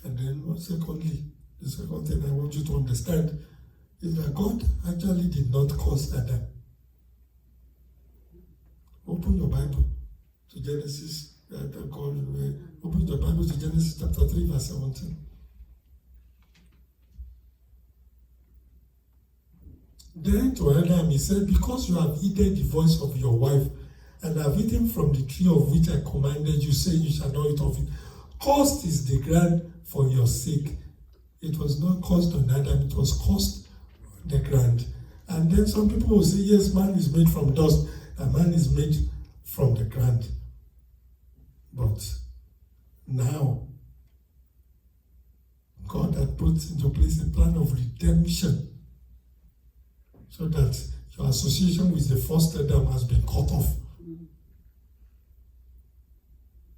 And then, secondly, the second thing I want you to understand is that God actually did not cause Adam. Open your Bible to Genesis. Open your Bible to Genesis chapter 3, verse 17. Then to Adam he said, because you have heeded the voice of your wife, and have eaten from the tree of which I commanded you, saying you shall not eat of it. Cursed is the ground for your sake. It was not cursed on Adam, it was cursed on the ground. And then some people will say, yes, man is made from dust, and man is made from the ground. But now, God had put into place a plan of redemption, so that your association with the first Adam has been cut off.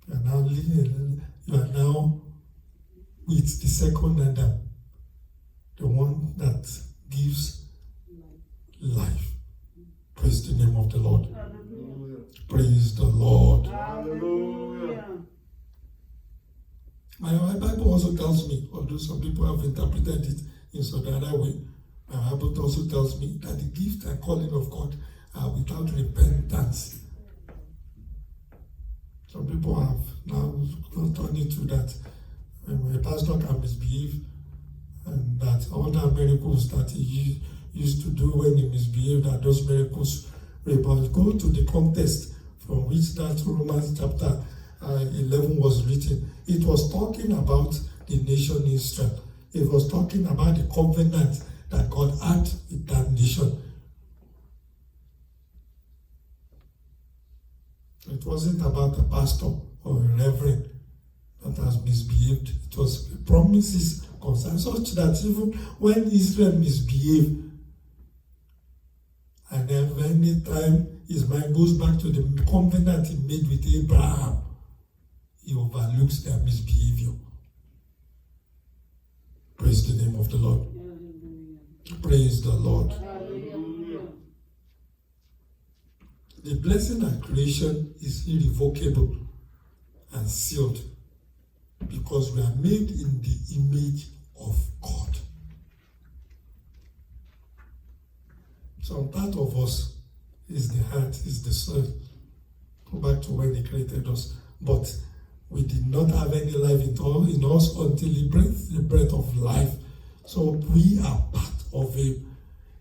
You are now with the second Adam, the one that gives name of the Lord. Praise the Lord. My Bible also tells me, although some people have interpreted it in some other way, my Bible also tells me that the gift and calling of God are without repentance. Some people have now turned into that a pastor can misbehave, and that all the miracles that he used to do when he misbehaved, that those miracles but go to the context from which that Romans chapter 11 was written. It was talking about the nation Israel. It was talking about the covenant that God had with that nation. It wasn't about a pastor or a reverend that has misbehaved. It was promises concerning such that even when Israel misbehaved, and then any time his mind goes back to the covenant he made with Abraham, he overlooks their misbehavior. Praise the name of the Lord. Praise the Lord. The blessing and creation is irrevocable and sealed because we are made in the image of God. Some part of us is the heart, is the soul. Go back to when he created us. But we did not have any life in us until he breathed the breath of life. So we are part of him.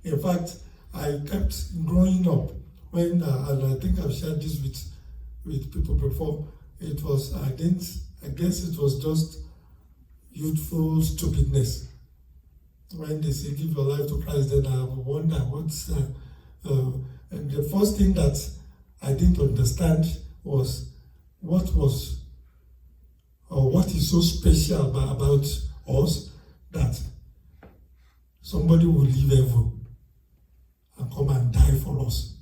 In fact, I kept growing up when, and I think I've shared this with people before, it was, I guess it was just youthful stupidness. When they say give your life to Christ, then I wonder what's and the first thing that I didn't understand was what is so special about us that somebody will leave heaven and come and die for us.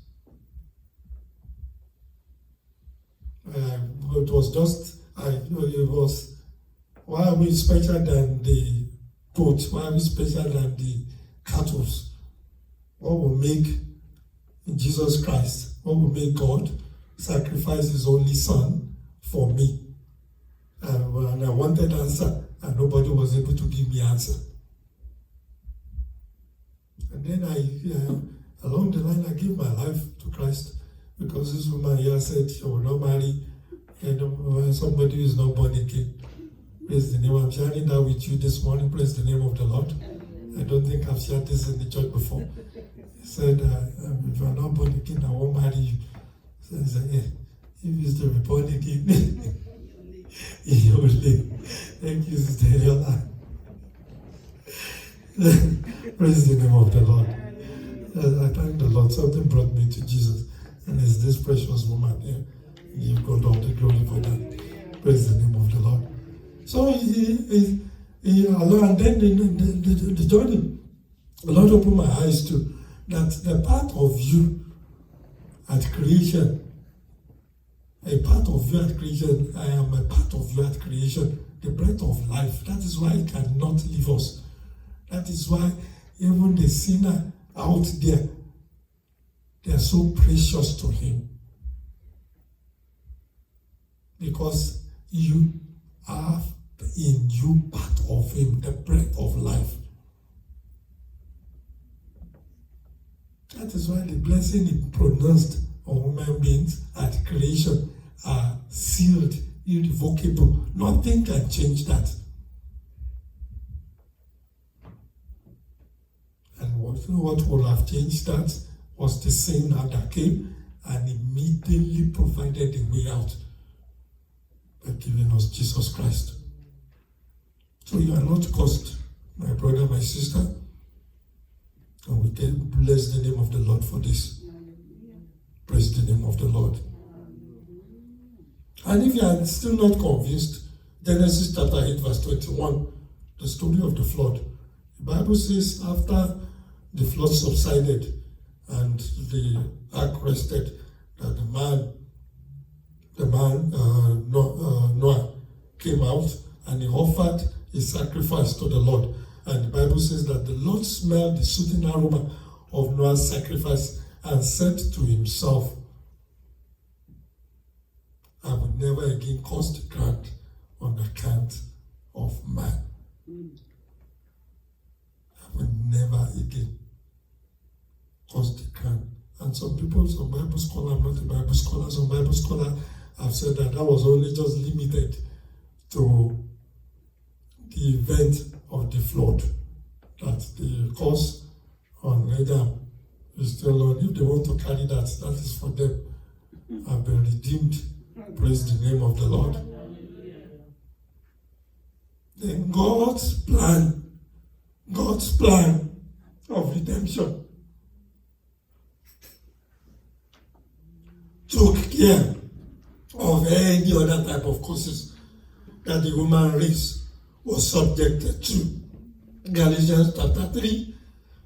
It was just, it was, why are we special than the goats? Why are we special than the cattle? What will make Jesus Christ, what will make God sacrifice his only son for me? And I wanted answer, and nobody was able to give me answer. And then along the line, I gave my life to Christ because this woman here said she will not marry somebody who is not born again. Praise the name. I'm sharing that with you this morning. Praise the name of the Lord. I don't think I've shared this in the church before. He said, if you are not born again, I won't marry you. So he said, if you used to be born again, you will live. Thank you, Sister Yola. Praise the name of the Lord. I thank the Lord. Something brought me to Jesus. And it's this precious woman here. Give God all the glory for that. Praise the name of the Lord. So he and then the journey, the Lord opened my eyes to that the part of you at creation, a part of you at creation, I am a part of you at creation, the breath of life. That is why it cannot leave us. That is why even the sinner out there, they are so precious to him. Because you have in you part of him, the breath of life. That is why the blessing he pronounced on human beings at creation are sealed, irrevocable. Nothing can change that. And what would have changed that was the sin that came and immediately provided a way out by giving us Jesus Christ. So you are not cursed, my brother, my sister. And we can bless the name of the Lord for this. Praise the name of the Lord. And if you are still not convinced, Genesis chapter 8 verse 21, the story of the flood. The Bible says after the flood subsided and the ark rested, that Noah came out and he offered a sacrifice to the Lord. And the Bible says that the Lord smelled the soothing aroma of Noah's sacrifice, and said to himself, I will never again curse the ground on account of man. I will never again curse the ground. And some people, some Bible scholars, I'm not a Bible scholar, some Bible scholars have said that was only just limited to the event of the flood, that the curse on Adam is still on. If they want to carry that, that is for them. I've been redeemed. Praise the name of the Lord. Then God's plan of redemption took care of any other type of curses that the human race was subjected to. Galatians chapter 3,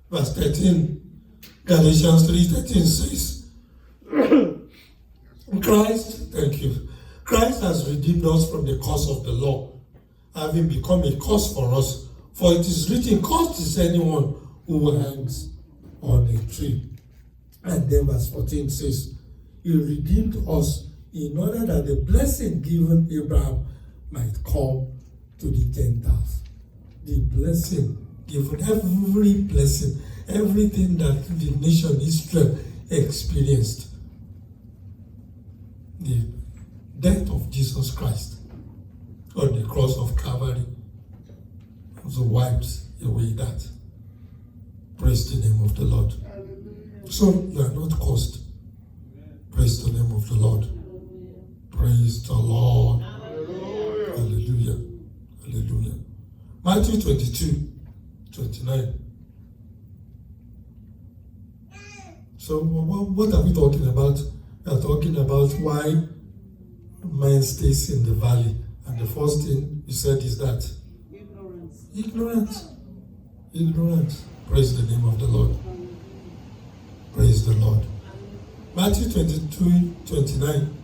verse 13. Galatians 3:13 says, Christ has redeemed us from the curse of the law, having become a curse for us. For it is written, cursed is anyone who hangs on a tree. And then verse 14 says, He redeemed us in order that the blessing given Abraham might come to the Gentiles. The blessing given, every blessing, everything that the nation Israel experienced, the death of Jesus Christ on the cross of Calvary also wipes away that. Praise the name of the Lord. So you are not cursed. Praise the name of the Lord. Praise the Lord. Hallelujah. Hallelujah. Matthew 22:29. So what are we talking about? We are talking about why man stays in the valley. And the first thing we said is that ignorance. Praise the name of the Lord. Praise the Lord. Matthew 22:29.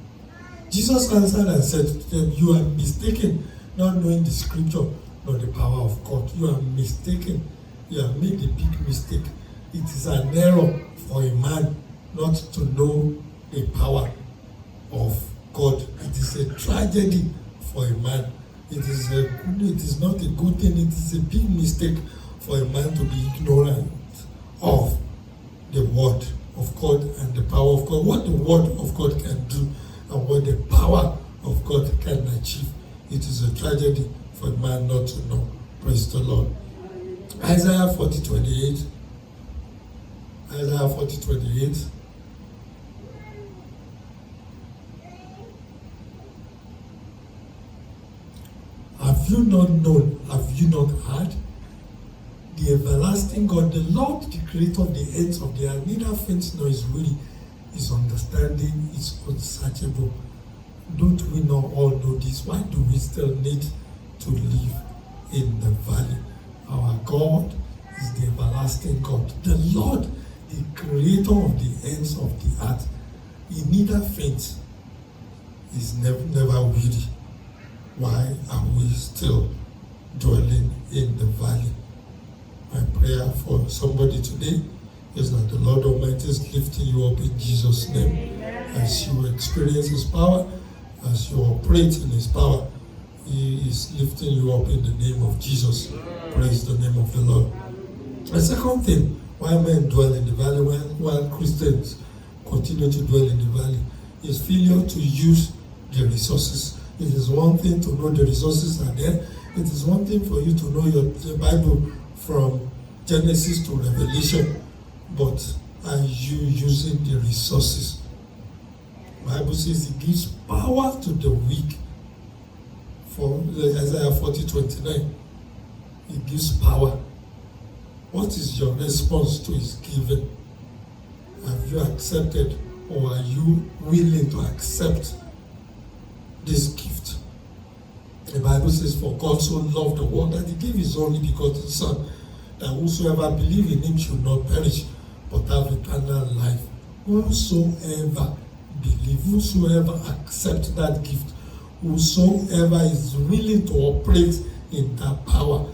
Jesus answered and said to them, You are mistaken, not knowing the scripture nor the power of God. You are mistaken. You have made a big mistake. It is an error for a man not to know the power of God. It is a tragedy for a man. It is not a good thing. It is a big mistake for a man to be ignorant of the word of God and the power of God. What the word of God can do and what the power of God can achieve. It is a tragedy for a man not to know. Praise the Lord. Isaiah 40:28. Isaiah 40:28. Have you not known? Have you not heard? The everlasting God, the Lord, the creator of the ends of the earth, neither faints nor is weary. His understanding is unsearchable. Don't we not all know this? Why do we still need to live in the valley? Our God is the everlasting God. The Lord, the creator of the ends of the earth. He neither faints, is never weary. Why are we still dwelling in the valley? My prayer for somebody today is that the Lord Almighty is lifting you up in Jesus' name. As you experience His power, as you operate in His power, He is lifting you up in the name of Jesus. Praise the name of the Lord. The second thing, why men dwell in the valley, while Christians continue to dwell in the valley, is failure to use the resources. It is one thing to know the resources are there. It is one thing for you to know the Bible from Genesis to Revelation, but are you using the resources? The Bible says it gives power to the weak. For Isaiah 40:29, it gives power. What is your response to His giving? Have you accepted, or are you willing to accept this gift? The Bible says, for God so loved the world that He gave His only begotten Son, that whosoever believe in Him should not perish, but have eternal life. Whosoever believe, whosoever accept that gift, whosoever is willing to operate in that power,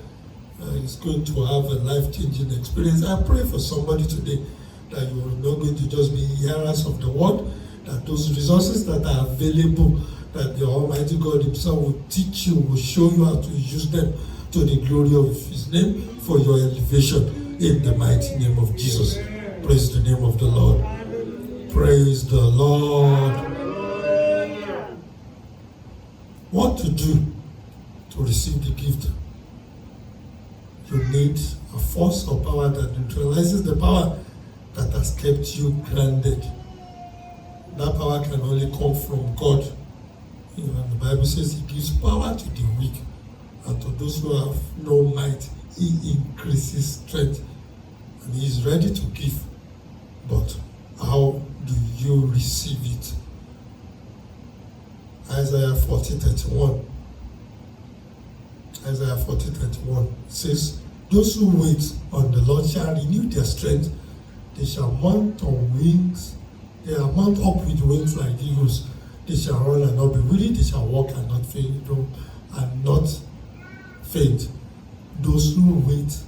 is going to have a life-changing experience. I pray for somebody today that you are not going to just be hearers of the word, that those resources that are available, that the Almighty God Himself will teach you, will show you how to use them to the glory of His name for your elevation in the mighty name of Jesus. Praise the name of the Lord. Praise the Lord. What to do to receive the gift? You need a force or power that neutralizes the power that has kept you grounded. That power can only come from God. You know, the Bible says He gives power to the weak, and to those who have no might, He increases strength. And He is ready to give. But how do you receive it? Isaiah 40:31. Isaiah 40:31 says, those who wait on the Lord shall renew their strength. They shall mount on wings. They shall mount up with wings like eagles. They shall run and not be weary. They shall walk and not faint. And not faint. Those who wait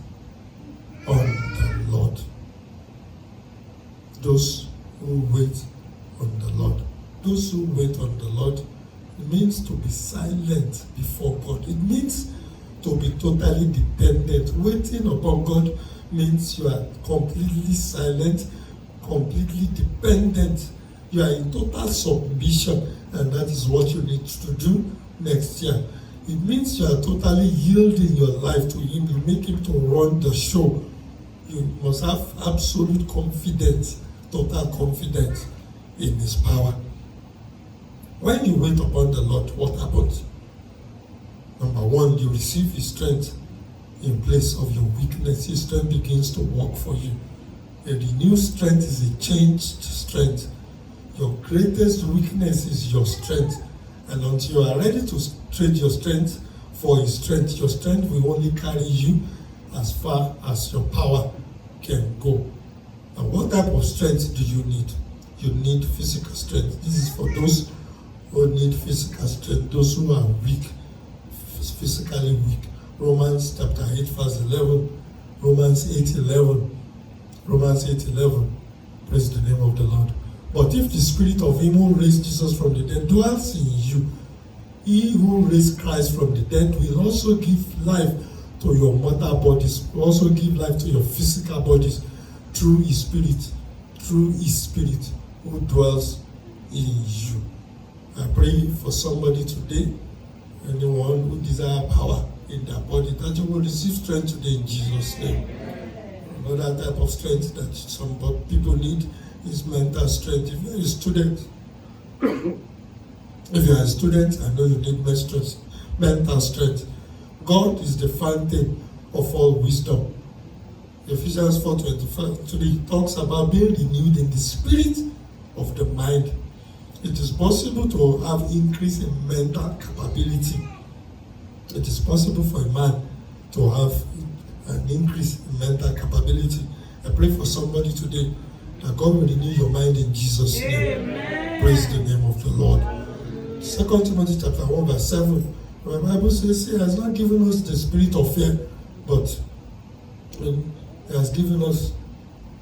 on the Lord. Those who wait on the Lord. Those who wait on the Lord, it means to be silent before God. It means to be totally dependent. Waiting upon God means you are completely silent, completely dependent. You are in total submission, and that is what you need to do next year. It means you are totally yielding your life to Him. You make Him to run the show. You must have absolute confidence, total confidence in His power. When you wait upon the Lord, what happens? Number one, you receive His strength in place of your weakness. His strength begins to work for you. A renewed strength is a changed strength. Your greatest weakness is your strength. And until you are ready to trade your strength for His strength, your strength will only carry you as far as your power can go. And what type of strength do you need? You need physical strength. This is for those who need physical strength, those who are weak, physically weak. Romans chapter 8 verse 11, Romans 8:11, Romans 8:11. Praise the name of the Lord. But if the spirit of Him who raised Jesus from the dead dwells in you, He who raised Christ from the dead will also give life to your mortal bodies, will also give life to your physical bodies through His Spirit, who dwells in you. I pray for somebody today, anyone who desires power in their body, that you will receive strength today in Jesus' name. Another type of strength that some people need is mental strength. If you're a student, I know you need mental strength. God is the fountain of all wisdom. Ephesians 4:25 talks about being renewed in the spirit of the mind. It is possible to have increase in mental capability. It is possible for a man to have an increase in mental capability. I pray for somebody today that God will renew your mind in Jesus' name. Amen. Praise the name of the Lord. 2 Timothy chapter 1 verse 7. The Bible says He has not given us the spirit of fear, but He has given us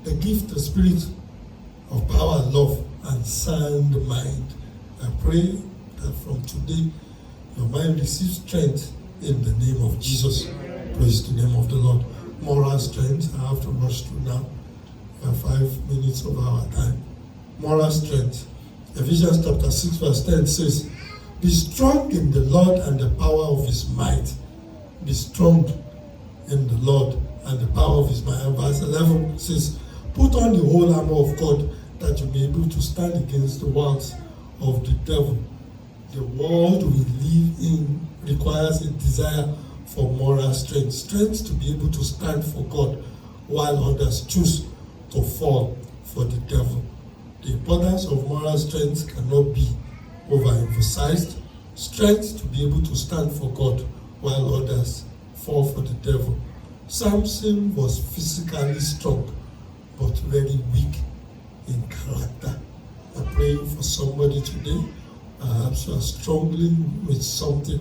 the gift, the spirit of power, love, and sound mind. I pray that from today your mind receives strength in the name of Jesus. Praise the name of the Lord. Moral strength. I have to rush through now. We have 5 minutes of our time. Moral strength. Ephesians chapter 6 verse 10 says, be strong in the Lord and the power of His might. Be strong in the Lord and the power of His might. And verse 11 says, put on the whole armor of God, that you may be able to stand against the wiles of the devil. The world we live in requires a desire for moral strength. Strength to be able to stand for God while others choose to fall for the devil. The importance of moral strength cannot be overemphasized. Strength to be able to stand for God while others fall for the devil. Samson was physically strong but very weak in character. I pray for somebody today. Perhaps you are struggling with something,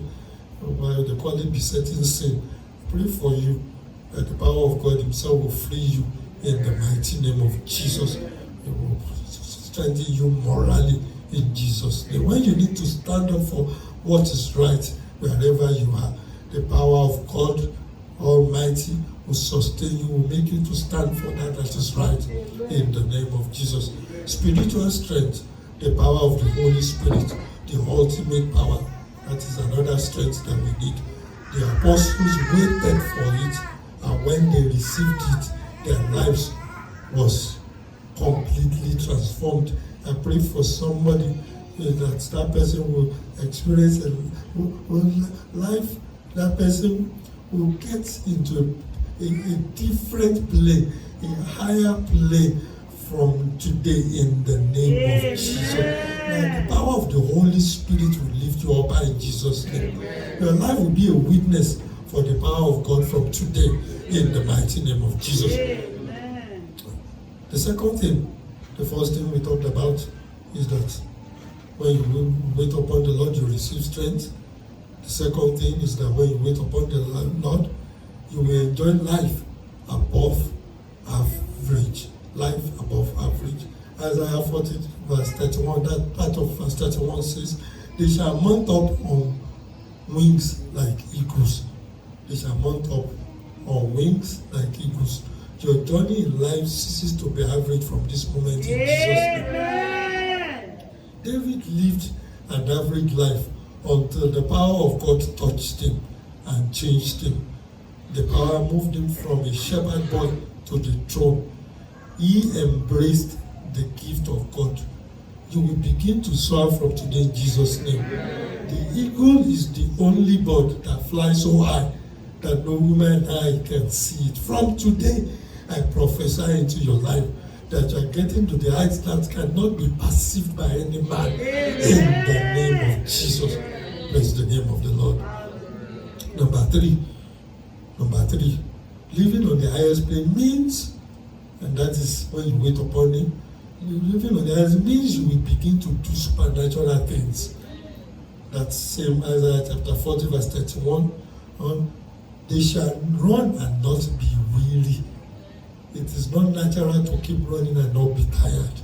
they call it besetting sin. I pray for you that the power of God Himself will free you in the mighty name of Jesus. He will strengthen you morally in Jesus' name. When you need to stand up for what is right, wherever you are, the power of God Almighty will sustain you, will make you to stand for that is right in the name of Jesus. Spiritual strength, the power of the Holy Spirit, the ultimate power, that is another strength that we need. The apostles waited for it, and when they received it, their lives was completely transformed. I pray for somebody that person will experience a life, that person will get into a different plane, a higher plane from today in the name of Jesus. Now, the power of the Holy Spirit will lift you up in Jesus' name. Your life will be a witness for the power of God from today in the mighty name of Jesus. The second thing, the first thing we talked about is that when you wait upon the Lord, you receive strength. The second thing is that when you wait upon the Lord, you will enjoy life above average. Life above average. Isaiah 40 verse 31, that part of verse 31 says, they shall mount up on wings like eagles. They shall mount up on wings like eagles. Your journey in life ceases to be average from this moment in Jesus' name. David lived an average life until the power of God touched him and changed him. The power moved him from a shepherd boy to the throne. He embraced the gift of God. You will begin to soar from today in Jesus' name. The eagle is the only bird that flies so high that no human eye can see it. From today, I prophesy into your life that you are getting to the heights that cannot be perceived by any man. In the name of Jesus. Praise the name of the Lord. Number three, living on the highest plane means, and that is when you wait upon him, living on the highest means you will begin to do supernatural things. That's same Isaiah chapter 40 verse 31. They shall run and not be weary. It is not natural to keep running and not be tired.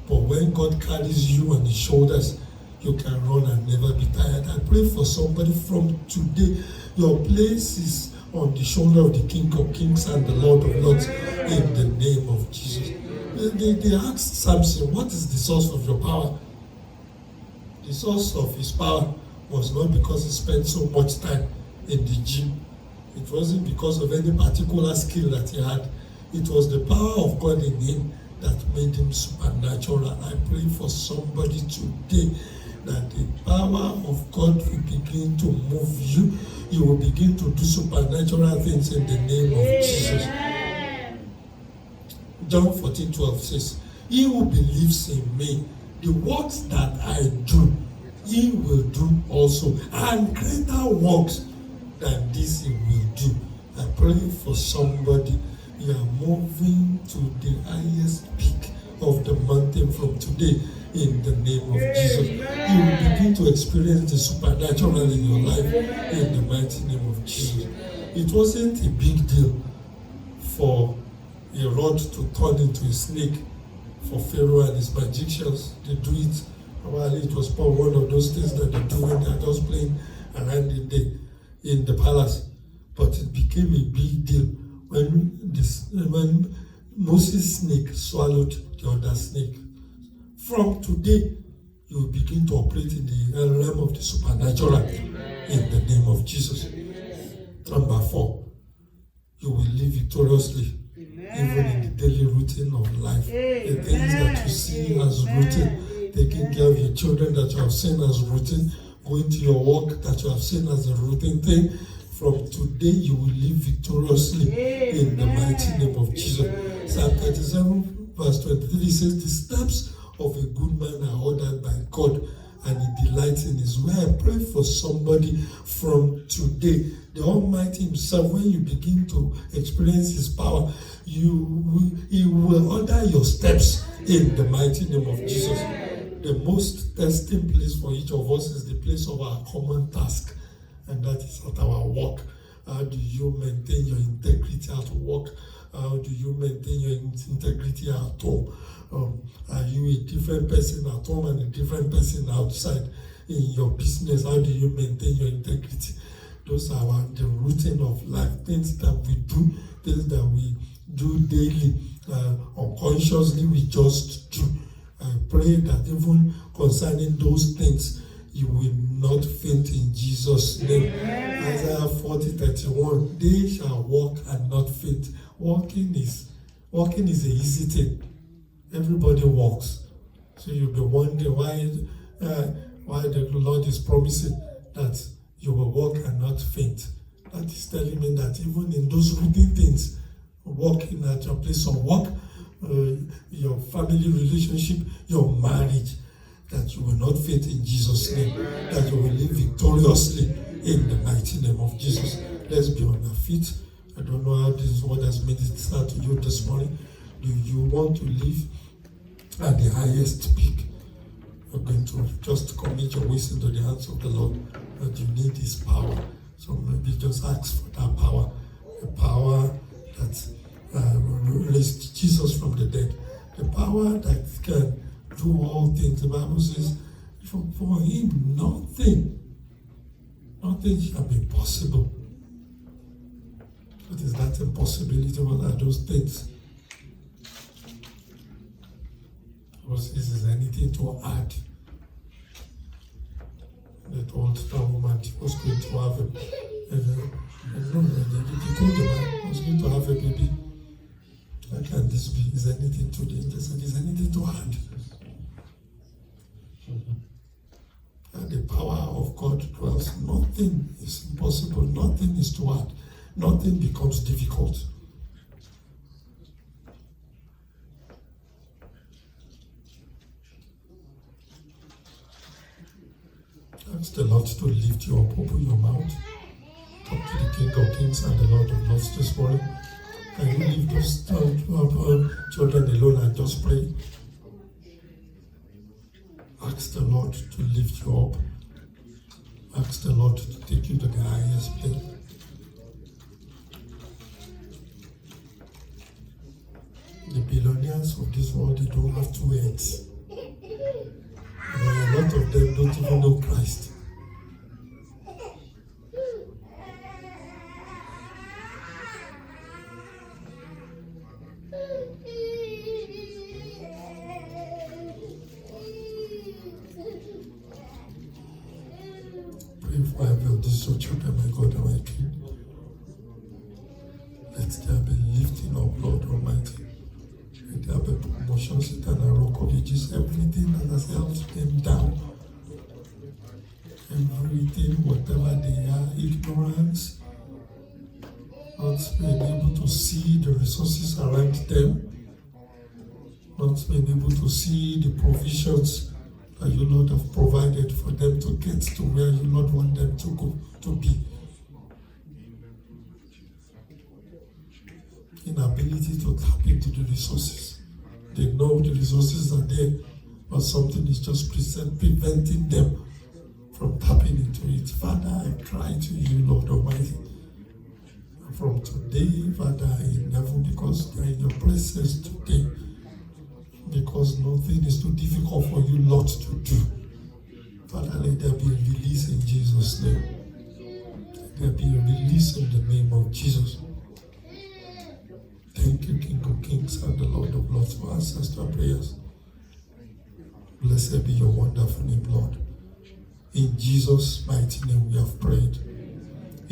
But when God carries you on his shoulders, you can run and never be tired. I pray for somebody from today. Your place is on the shoulder of the King of Kings and the Lord of Lords in the name of Jesus. They asked Samson, what is the source of your power? The source of his power was not because he spent so much time in the gym. It wasn't because of any particular skill that he had. It was the power of God in him that made him supernatural. I pray for somebody today that the power of God will begin to move you. You will begin to do supernatural things in the name of Jesus. John 14:12 says, he who believes in me, the works that I do, he will do also, and greater works than this he will do. I pray for somebody. You are moving to the highest peak of the mountain from today in the name of Jesus. You will begin to experience the supernatural in your life in the mighty name of Jesus. It wasn't a big deal for a rod to turn into a snake for Pharaoh and his magicians. They do it. Probably it was one of those things that they do when they are just playing around in the palace. But it became a big deal when Moses' snake swallowed the other snake. From today, you will begin to operate in the realm of the supernatural in the name of Jesus. Number 4, you will live victoriously even in the daily routine of life. The things that you see as routine, taking care of your children that you have seen as routine, going to your work that you have seen as a routine thing. From today, you will live victoriously in the mighty name of Jesus. Psalm 37 verse 23 says, the steps of a good man are ordered by God, and he delights in his way. I pray for somebody from today. The Almighty himself, when you begin to experience his power, he will order your steps in the mighty name of Jesus. The most testing place for each of us is the place of our common task. And that is at our work. How do you maintain your integrity at work? How do you maintain your integrity at home? Are you a different person at home and a different person outside? In your business, how do you maintain your integrity? Those are the routine of life, things that we do, things that we do daily, unconsciously we just do. I pray that even concerning those things, you will not faint in Jesus' name. Isaiah 40:31, they shall walk and not faint. Walking is an easy thing. Everybody walks. So you'll be wondering why the Lord is promising that you will walk and not faint. That is telling me that even in those routine things, walking at your place of work, your family relationship, your marriage, that you will not faint in Jesus' name, that you will live victoriously in the mighty name of Jesus. Let's be on our feet. I don't know how this word has made it start to you this morning. Do you want to live at the highest peak? You're going to just commit your ways into the hands of the Lord. But you need His power. So maybe just ask for that power. The power that raised Jesus from the dead. The power that can do all things. The Bible says, for Him, nothing shall be possible. What is that impossibility? What are those things? Because this is anything to add. They told that woman she was going to have they told the man was going to have a baby. How can this be? Is anything to this? They said, is anything to add? And the power of God dwells. Nothing is impossible. Nothing is to add. Nothing becomes difficult. Ask the Lord to lift you up. Open your mouth. Talk to the King of Kings and the Lord of Lords this morning. Can you leave those children alone and just pray? Ask the Lord to lift you up. Ask the Lord to take you to the highest place. The billionaires of this world, they don't have 2 heads. But a lot of them don't even know Christ. Pray for every of these children, my God and my King. Let there be lifting up, Lord Almighty. Let there be promotion, Satan and rock of ages, everything that has held them down. Everything, whatever they are, ignorance, not being able to see the resources around them, not being able to see the provisions that you, Lord, have provided for them to get to where you, Lord, want them to go, to be. Inability to tap into the resources. They know the resources are there, but something is just preventing them from tapping into it. Father, I cry to you, Lord Almighty. From today, Father, in heaven, because they are in your presence today, because nothing is too difficult for you, Lord, to do. Father, let there be a release in Jesus' name. Let there be a release in the name of Jesus. Thank you, King of Kings and the Lord of Lords, for answers to our prayers. Blessed be your wonderful name, Lord. In Jesus' mighty name we have prayed.